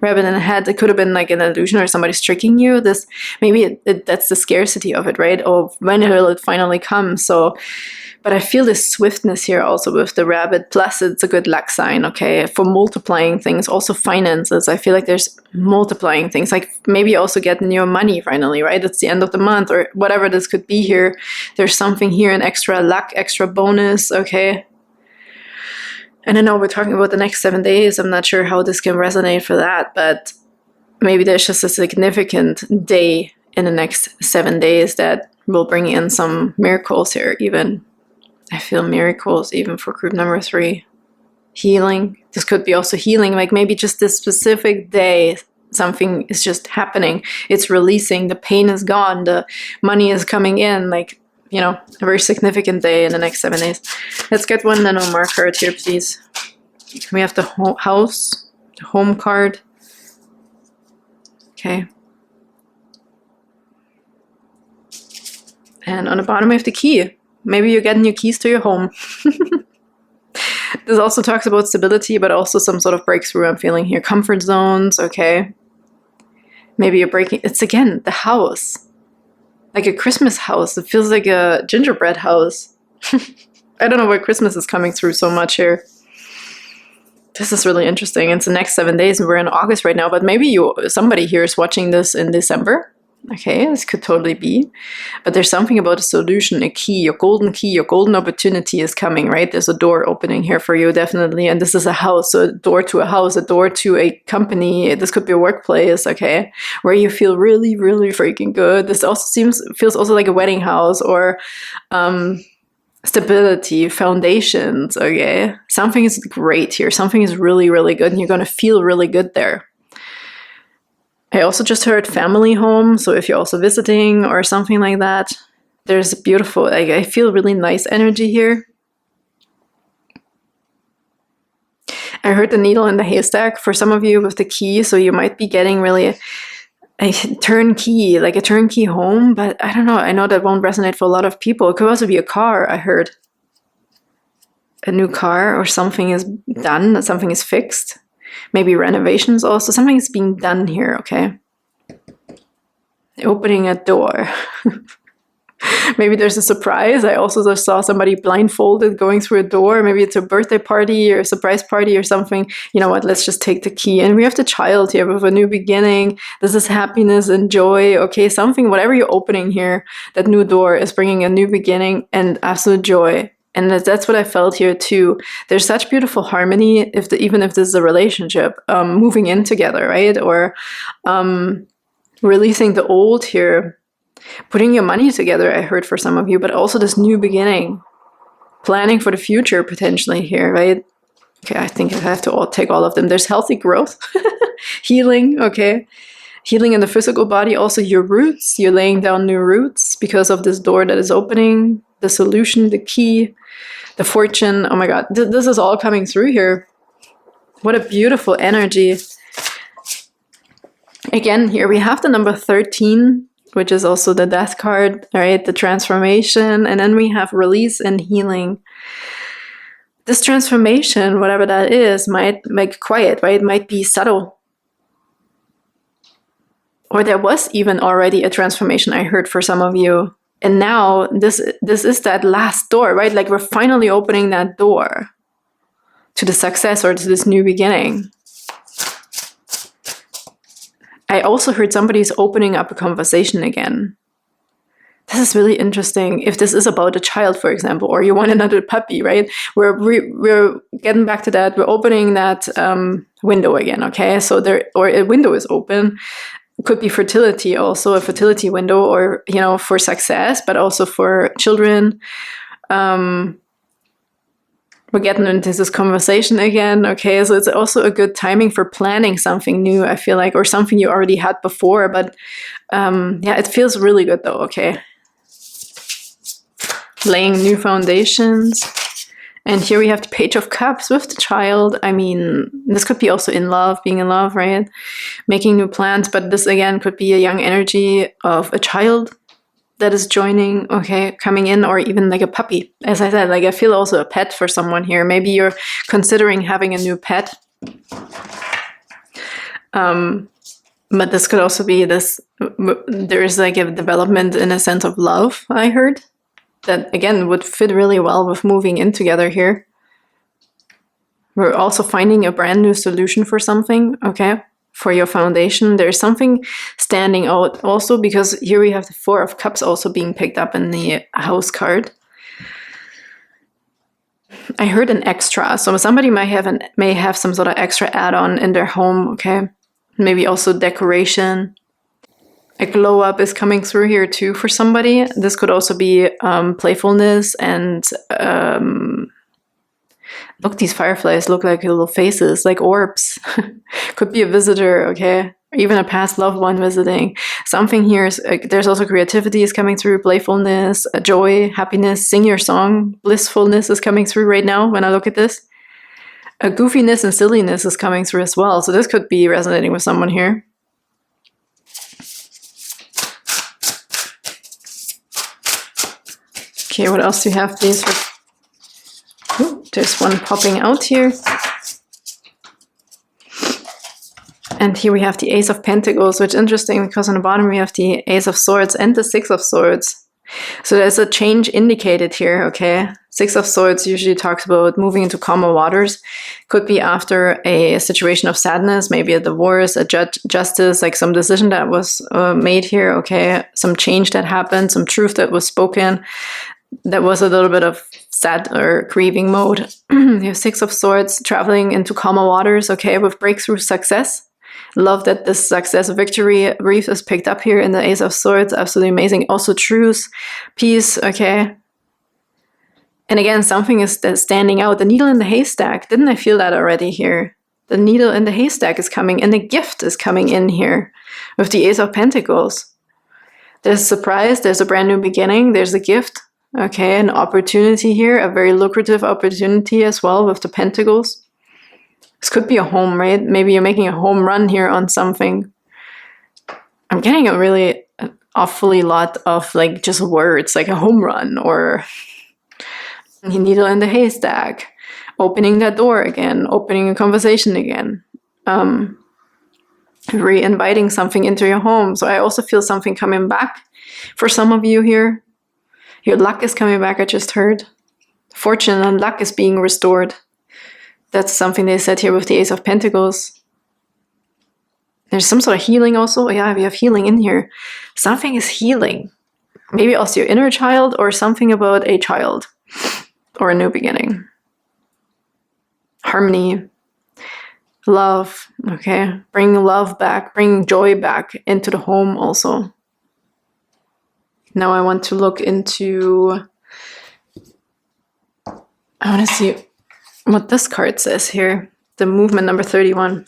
in the head, it could have been like an illusion or somebody's tricking you. This maybe that's the scarcity of it, right? Or when will it finally come? So, but I feel this swiftness here also with the rabbit. Plus, it's a good luck sign, okay, for multiplying things. Also, finances. I feel like there's multiplying things, like maybe also getting your money finally, right? It's the end of the month or whatever this could be here. There's something here, an extra luck, extra bonus, okay. And I know we're talking about the next 7 days. I'm not sure how this can resonate for that, but maybe there's just a significant day in the next 7 days that will bring in some miracles here even. I feel miracles even for group number 3. Healing. This could be also healing, like maybe just this specific day, something is just happening. It's releasing. The pain is gone. The money is coming in, like, you know, a very significant day in the next 7 days. Let's get one Lenormand card here, please. We have the house, the home card. Okay. And on the bottom we have the key. Maybe you're getting your keys to your home. This also talks about stability, but also some sort of breakthrough I'm feeling here. Comfort zones, okay. Maybe you're breaking, it's again, the house. Like a Christmas house. It feels like a gingerbread house. I don't know why Christmas is coming through so much here. This is really interesting. It's the next 7 days and we're in August right now, but maybe somebody here is watching this in December. Okay, this could totally be. But there's something about a solution, a key, your golden opportunity is coming, right? There's a door opening here for you, definitely. And this is a house, so a door to a house, a door to a company. This could be a workplace, okay? Where you feel really, really freaking good. This also feels also like a wedding house or stability, foundations, okay? Something is great here. Something is really, really good and you're going to feel really good there. I also just heard family home, so if you're also visiting or something like that, there's a beautiful, like, I feel really nice energy here. I heard the needle in the haystack for some of you with the key, so you might be getting really a turnkey, like a turnkey home, but I don't know, I know that won't resonate for a lot of people. It could also be a car, I heard. A new car or something is done, something is fixed. Maybe renovations also. Something is being done here, okay? Opening a door. Maybe there's a surprise. I also just saw somebody blindfolded going through a door. Maybe it's a birthday party or a surprise party or something. You know what? Let's just take the key. And we have the child here with a new beginning. This is happiness and joy. Okay, something, whatever you're opening here, that new door is bringing a new beginning and absolute joy. And that's what I felt here too. There's such beautiful harmony, even if this is a relationship, moving in together, right? Or releasing the old here, putting your money together, I heard for some of you, but also this new beginning, planning for the future potentially here, right? Okay, I think I have to take all of them. There's healthy growth, healing, okay? Healing in the physical body, also your roots. You're laying down new roots because of this door that is opening, the solution, the key, the fortune. Oh my God, this is all coming through here. What a beautiful energy. Again, here we have the number 13, which is also the death card, right? The transformation. And then we have release and healing. This transformation, whatever that is, might make quiet, right? It might be subtle. Or there was even already a transformation I heard for some of you. And now this is that last door, right? Like we're finally opening that door to the success or to this new beginning. I also heard somebody's opening up a conversation again. This is really interesting. If this is about a child, for example, or you want another puppy, right? We're getting back to that. We're opening that window again, okay? So a window is open. It could be fertility, also a fertility window, or for success, but also for children. We're getting into this conversation again, okay? So it's also a good timing for planning something new, I feel like, or something you already had before. But it feels really good though, okay? Laying new foundations. And here we have the Page of Cups with the child. I mean, this could be also in love, being in love, right? Making new plans, but this again could be a young energy of a child that is joining, okay, coming in, or even like a puppy. As I said, like I feel also a pet for someone here. Maybe you're considering having a new pet. But this could also be this, there's like a development in a sense of love, I heard. That again would fit really well with moving in together here. We're also finding a brand new solution for something, okay? For your foundation. There's something standing out also because here we have the Four of Cups also being picked up in the house card. I heard an extra. So somebody may have some sort of extra add-on in their home, okay? Maybe also decoration. A glow up is coming through here too for somebody. This could also be playfulness and look, these fireflies look like little faces, like orbs. Could be a visitor, okay? Or even a past loved one visiting. Something here is, there's also creativity is coming through, playfulness, joy, happiness, sing your song. Blissfulness is coming through right now when I look at this. A goofiness and silliness is coming through as well. So this could be resonating with someone here. Okay, what else do you have, please? Ooh, there's one popping out here. And here we have the Ace of Pentacles, which is interesting because on the bottom we have the Ace of Swords and the Six of Swords. So there's a change indicated here, okay? Six of Swords usually talks about moving into calmer waters. Could be after a situation of sadness, maybe a divorce, a justice, like some decision that was made here, okay? Some change that happened, some truth that was spoken. That was a little bit of sad or grieving mode. You have Six of Swords, traveling into calmer waters, okay, with breakthrough success. Love that this success victory wreath is picked up here in the Ace of Swords. Absolutely amazing. Also truce, peace, okay. And again, something is standing out. The needle in the haystack. Didn't I feel that already here? The needle in the haystack is coming, and the gift is coming in here with the Ace of Pentacles. There's a surprise. There's a brand new beginning. There's a gift. Okay, an opportunity here, a very lucrative opportunity as well with the Pentacles. This could be a home, right? Maybe you're making a home run here on something. I'm getting a really awfully lot of like just words, like a home run or needle in the haystack, opening that door again, opening a conversation again, re-inviting something into your home. So I also feel something coming back for some of you here. Your luck is coming back, I just heard. Fortune and luck is being restored. That's something they said here with the Ace of Pentacles. There's some sort of healing also. Yeah, we have healing in here. Something is healing. Maybe also your inner child or something about a child or a new beginning. Harmony, love, okay? Bring love back, bring joy back into the home also. Now I want to look into, I want to see what this card says here. The movement number 31.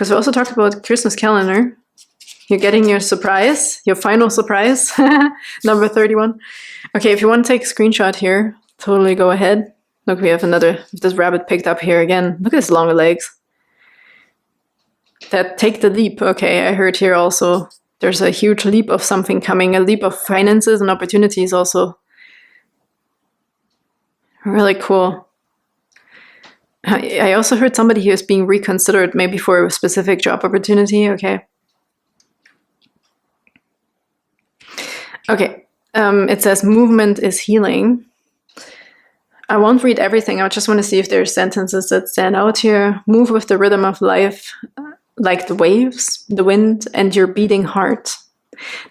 Because we also talked about Christmas calendar. You're getting your surprise, your final surprise, number 31. Okay, if you want to take a screenshot here, totally go ahead. Look, we have this rabbit picked up here again. Look at his longer legs. That take the leap. Okay, I heard here also there's a huge leap of something coming, a leap of finances and opportunities also. Really cool. I also heard somebody here is being reconsidered, maybe for a specific job opportunity. Okay. Okay. It says movement is healing. I won't read everything. I just want to see if there are sentences that stand out here. Move with the rhythm of life, like the waves, the wind, and your beating heart.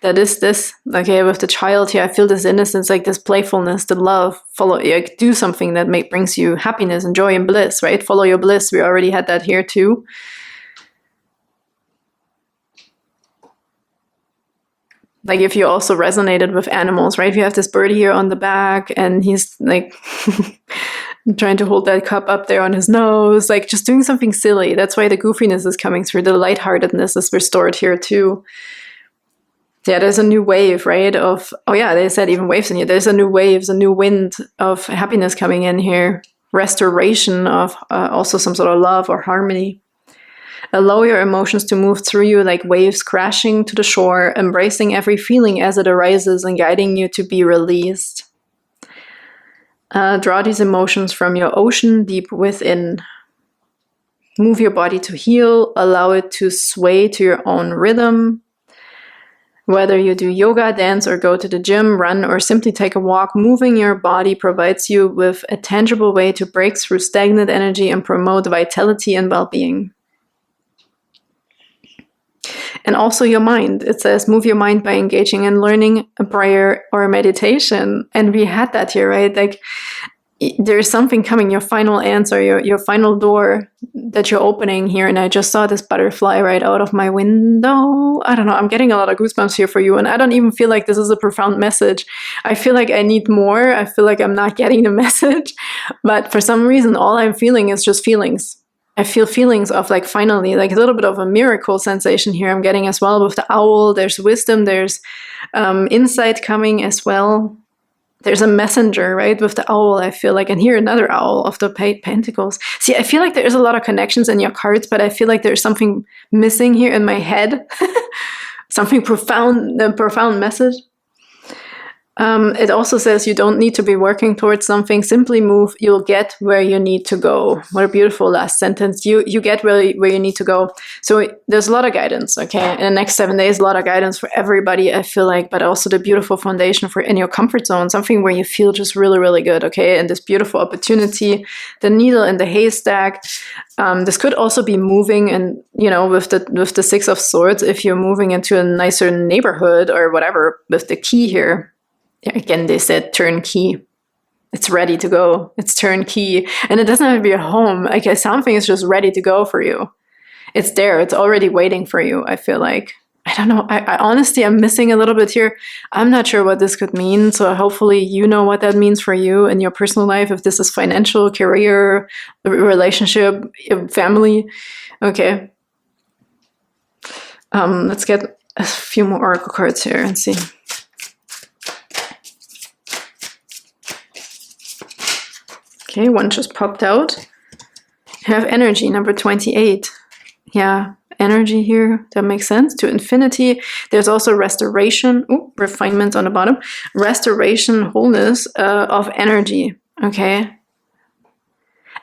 That is this, okay, with the child here, I feel this innocence, like this playfulness, the love, like do something that brings you happiness and joy and bliss, right? Follow your bliss. We already had that here too. Like if you also resonated with animals, right? You have this bird here on the back and he's like trying to hold that cup up there on his nose, like just doing something silly. That's why the goofiness is coming through. The lightheartedness is restored here too. Yeah, there's a new wave, right? Oh yeah, they said even waves in here. There's a new waves, a new wind of happiness coming in here. Restoration of also some sort of love or harmony. Allow your emotions to move through you like waves crashing to the shore, embracing every feeling as it arises and guiding you to be released. Draw these emotions from your ocean deep within. Move your body to heal. Allow it to sway to your own rhythm. Whether you do yoga, dance, or go to the gym, run, or simply take a walk, moving your body provides you with a tangible way to break through stagnant energy and promote vitality and well-being. And also your mind. It says move your mind by engaging in learning, a prayer, or a meditation. And we had that here, right? Like there's something coming, your final answer, your final door that you're opening here. And I just saw this butterfly right out of my window. I don't know, I'm getting a lot of goosebumps here for you. And I don't even feel like this is a profound message. I feel like I need more. I feel like I'm not getting the message. But for some reason, all I'm feeling is just feelings. I feel feelings of like finally, like a little bit of a miracle sensation here I'm getting as well with the owl. There's wisdom, there's insight coming as well. There's a messenger, right, with the owl, I feel like, and here another owl of the pentacles. See, I feel like there's a lot of connections in your cards, but I feel like there's something missing here in my head. Something profound, a profound message. It also says you don't need to be working towards something. Simply move. You'll get where you need to go. What a beautiful last sentence. You get where you need to go. So there's a lot of guidance, okay? In the next 7 days, a lot of guidance for everybody, I feel like, but also the beautiful foundation for in your comfort zone, something where you feel just really, really good, okay? And this beautiful opportunity, the needle in the haystack. This could also be moving and, you know, with the Six of Swords, if you're moving into a nicer neighborhood or whatever, with the key here. Again, they said turnkey. It's ready to go. It's turnkey. And it doesn't have to be a home. Like something is just ready to go for you. It's there. It's already waiting for you, I feel like. I don't know. I honestly, I'm missing a little bit here. I'm not sure what this could mean. So hopefully you know what that means for you in your personal life. If this is financial, career, relationship, family. Okay. Let's get a few more oracle cards here and see. Okay, one just popped out. You have energy, number 28. Yeah, energy here, that makes sense. To infinity. There's also restoration, refinement on the bottom. Restoration, wholeness of energy, okay?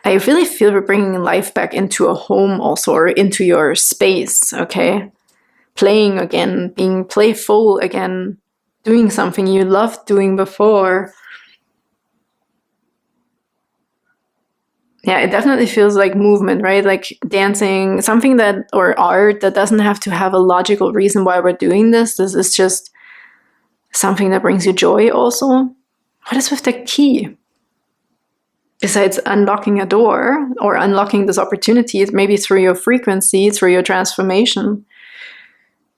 I really feel we're bringing life back into a home also, or into your space, okay? Playing again, being playful again, doing something you loved doing before. Yeah, it definitely feels like movement, right? Like dancing, something that, or art that doesn't have to have a logical reason why we're doing this. This is just something that brings you joy also. What is with the key? Besides unlocking a door or unlocking this opportunity, maybe through your frequency, through your transformation,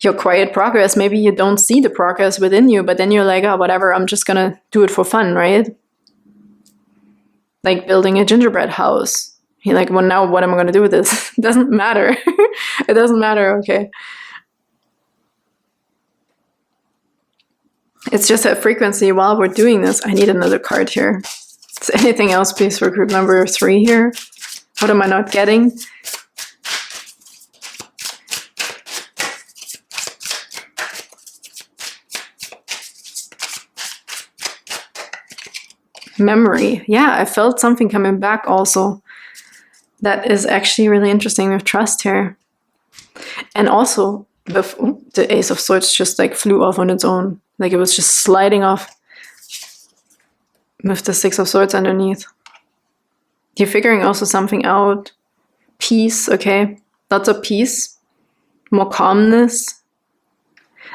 your quiet progress. Maybe you don't see the progress within you, but then you're like, oh, whatever, I'm just gonna do it for fun, right? Like building a gingerbread house. You're like, well, now what am I going to do with this? It doesn't matter. It doesn't matter, okay? It's just that frequency. While we're doing this, I need another card here. Is anything else, please, for group number 3 here? What am I not getting? Memory. Yeah, I felt something coming back also. That is actually really interesting with trust here. And also, the Ace of Swords just like flew off on its own. Like it was just sliding off with the Six of Swords underneath. You're figuring also something out. Peace, okay. Lots of peace. More calmness.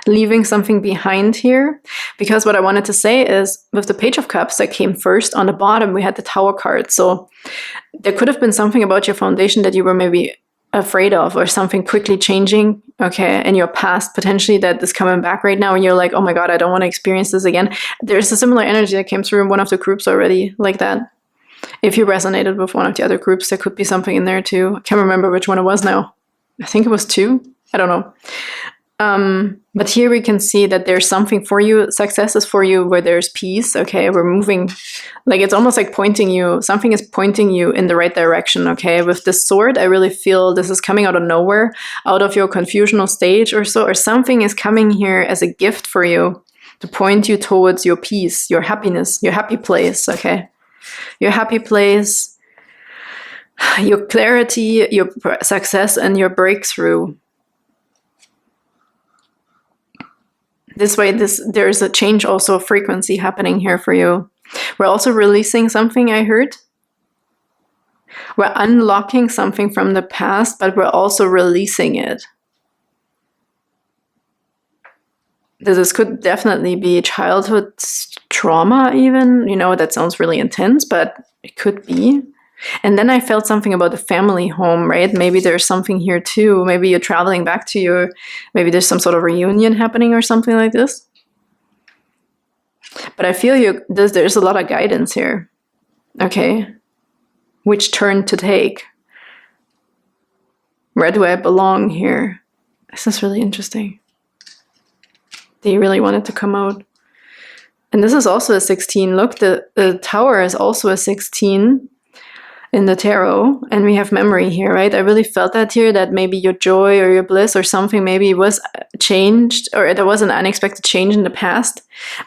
Leaving something behind here. Because what I wanted to say is, with the Page of Cups that came first, on the bottom we had the Tower card. So there could have been something about your foundation that you were maybe afraid of, or something quickly changing, okay, in your past potentially that is coming back right now, and you're like, oh my god, I don't want to experience this again. There's a similar energy that came through in one of the groups already, like that. If you resonated with one of the other groups, there could be something in there too. I can't remember which one it was now. I think it was 2. I don't know. But here we can see that there's something for you. Success is for you where there's peace. Okay, we're moving, like it's almost like pointing you, something is pointing you in the right direction. Okay, with this sword, I really feel this is coming out of nowhere, out of your confusional stage or so, or something is coming here as a gift for you to point you towards your peace, your happiness, your happy place. Okay, your happy place, your clarity, your success, and your breakthrough. This way, there's a change also of frequency happening here for you. We're also releasing something, I heard. We're unlocking something from the past, but we're also releasing it. This could definitely be childhood trauma even. You know, that sounds really intense, but it could be. And then I felt something about the family home, right? Maybe there's something here too. Maybe you're traveling back to maybe there's some sort of reunion happening or something like this. But I feel there's a lot of guidance here. Okay. Which turn to take? Where do I belong here? This is really interesting. Do you really want it to come out? And this is also a 16. Look, the Tower is also a 16. In the tarot, and we have memory here, right? I really felt that here, that maybe your joy or your bliss or something maybe was changed, or there was an unexpected change in the past,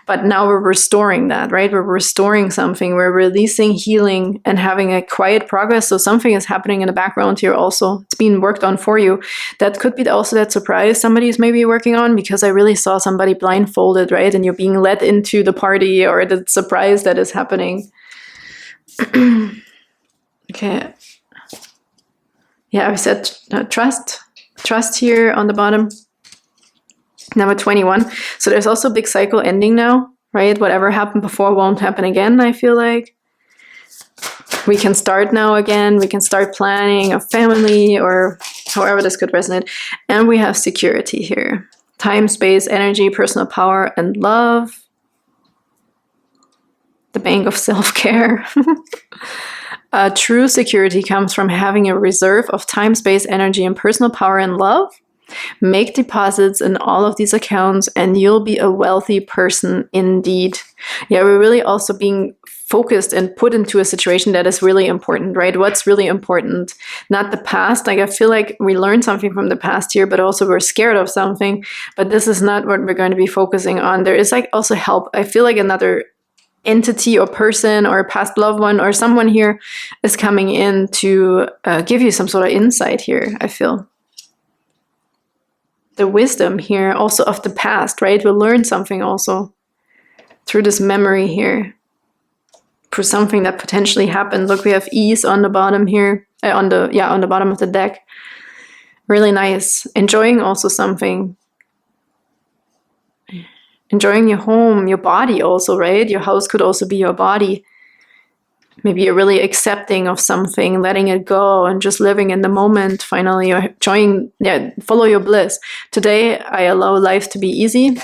but now we're restoring that, right? We're restoring something, we're releasing, healing, and having a quiet progress. So something is happening in the background here also. It's being worked on for you. That could be also that surprise somebody is maybe working on, because I really saw somebody blindfolded, right? And you're being led into the party or the surprise that is happening. Okay. Yeah, I said trust here on the bottom. Number 21. So there's also a big cycle ending now, right? Whatever happened before won't happen again, I feel like. We can start now again. We can start planning a family or however this could resonate. And we have security here. Time, space, energy, personal power, and love. The bank of self-care. True security comes from having a reserve of time, space, energy, and personal power and love. Make deposits in all of these accounts and you'll be a wealthy person indeed. Yeah, we're really also being focused and put into a situation that is really important, right? What's really important? Not the past. Like I feel like we learned something from the past here, but also we're scared of something. But this is not what we're going to be focusing on. There is like also help. I feel like another entity or person or a past loved one or someone here is coming in to give you some sort of insight here, I feel. The wisdom here also of the past, right? We'll learn something also through this memory here for something that potentially happened. Look, we have ease on the bottom here, on the bottom of the deck. Really nice. Enjoying also something. Enjoying your home, your body also, right? Your house could also be your body. Maybe you're really accepting of something, letting it go and just living in the moment. Finally, you're enjoying, follow your bliss. Today, I allow life to be easy.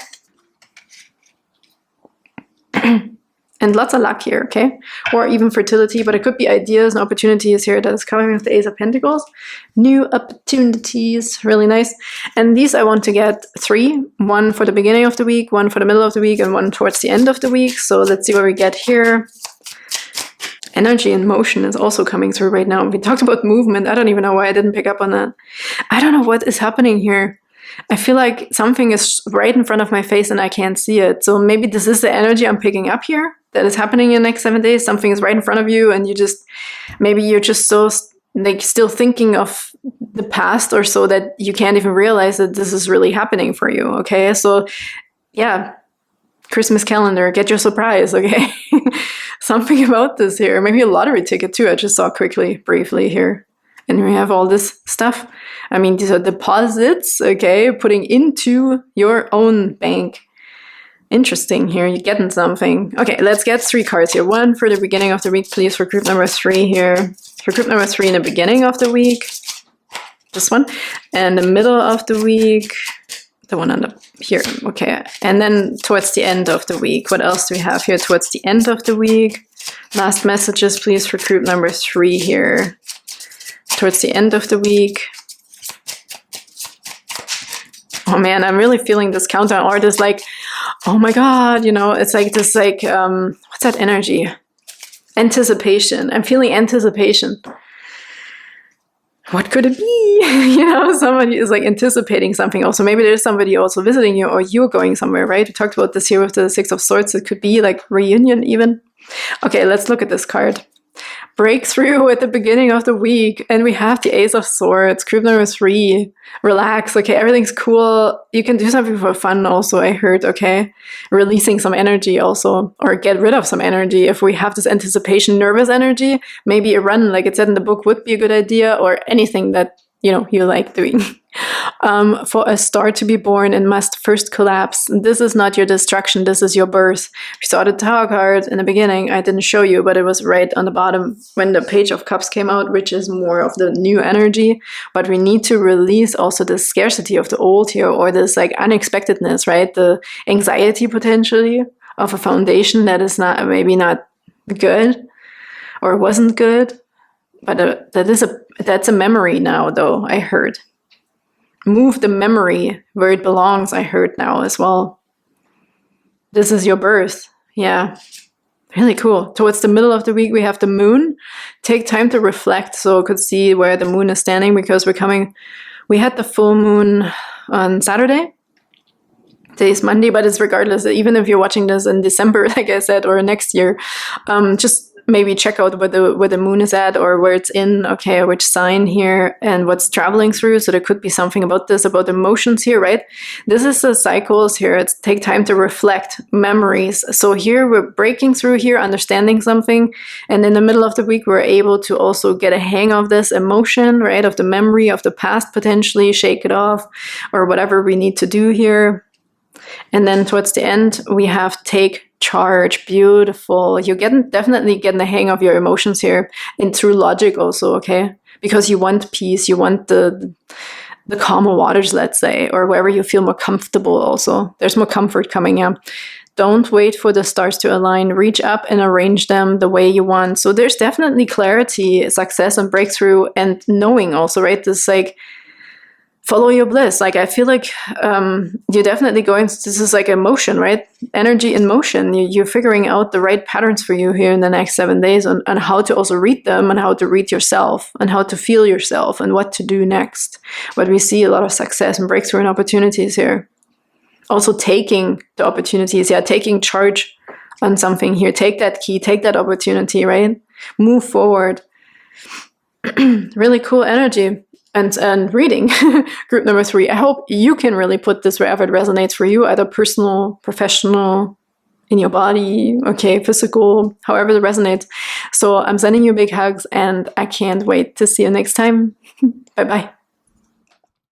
And lots of luck here, okay? Or even fertility, but it could be ideas and opportunities here that is coming with the Ace of Pentacles. New opportunities, really nice. And these I want to get 3. 1 for the beginning of the week, 1 for the middle of the week, and 1 towards the end of the week. So let's see what we get here. Energy and motion is also coming through right now. We talked about movement. I don't even know why I didn't pick up on that. I don't know what is happening here. I feel like something is right in front of my face and I can't see it. So maybe this is the energy I'm picking up here that is happening in the next 7 days. Something is right in front of you and maybe you're just so like still thinking of the past or so that you can't even realize that this is really happening for you. Okay. So yeah, Christmas calendar, get your surprise. Okay. Something about this here. Maybe a lottery ticket too. I just saw briefly here. And we have all this stuff. I mean, these are deposits, okay, putting into your own bank. Interesting here, you're getting something. Okay, let's get 3 cards here. 1 for the beginning of the week, please, for group number 3 here. For group number 3 in the beginning of the week. This one. And the middle of the week. The one on the here, okay. And then towards the end of the week. What else do we have here towards the end of the week? Last messages, please, for group number 3 here. Towards the end of the week. Oh man, I'm really feeling this countdown, or this like, oh my god, you know, it's like this like, what's that energy? Anticipation. I'm feeling anticipation. What could it be? You know, somebody is like anticipating something also. Maybe there's somebody also visiting you or you're going somewhere, right? We talked about this here with the 6 of Swords. It could be like reunion even. Okay, let's look at this card. Breakthrough at the beginning of the week, and we have the Ace of Swords, group number 3. Relax, okay, everything's cool. You can do something for fun also, I heard, okay? Releasing some energy also, or get rid of some energy. If we have this anticipation, nervous energy, maybe a run, like it said in the book, would be a good idea, or anything that, you know, you like doing. For a star to be born, it must first collapse. This is not your destruction, this is your birth. We saw the Tower card in the beginning. I didn't show you, but it was right on the bottom when the Page of Cups came out, which is more of the new energy. But we need to release also the scarcity of the old here, or this like unexpectedness, right? The anxiety potentially of a foundation that is not maybe not good or wasn't good. But that's a memory now, though, I heard. Move the memory where it belongs, I heard now as well. This is your birth. Yeah. Really cool. Towards the middle of the week, we have the moon. Take time to reflect so you could see where the moon is standing, because we had the full moon on Saturday. Today's Monday, but it's regardless. Even if you're watching this in December, like I said, or next year, just maybe check out where the moon is at, or where it's in, okay, which sign here, and what's traveling through. So there could be something about this, about emotions here, right? This is the cycles here. It's take time to reflect, memories. So here we're breaking through here, understanding something, and in the middle of the week we're able to also get a hang of this emotion, right, of the memory of the past, potentially shake it off, or whatever we need to do here. And then towards the end we have take charge. Beautiful. You're definitely getting the hang of your emotions here, and through logic also, okay? Because you want peace, you want the calmer waters, let's say, or wherever you feel more comfortable also. There's more comfort coming up. Don't wait for the stars to align. Reach up and arrange them the way you want. So there's definitely clarity, success, and breakthrough, and knowing also, right? This like follow your bliss. Like I feel like you're definitely going, this is like emotion, right? Energy in motion. You're figuring out the right patterns for you here in the next 7 days, on how to also read them, and how to read yourself, and how to feel yourself, and what to do next. But we see a lot of success and breakthrough and opportunities here. Also taking the opportunities, taking charge on something here. Take that key, take that opportunity, right? Move forward. Really cool energy. And reading, group number 3. I hope you can really put this wherever it resonates for you, either personal, professional, in your body, okay, physical, however it resonates. So I'm sending you big hugs, and I can't wait to see you next time. Bye-bye.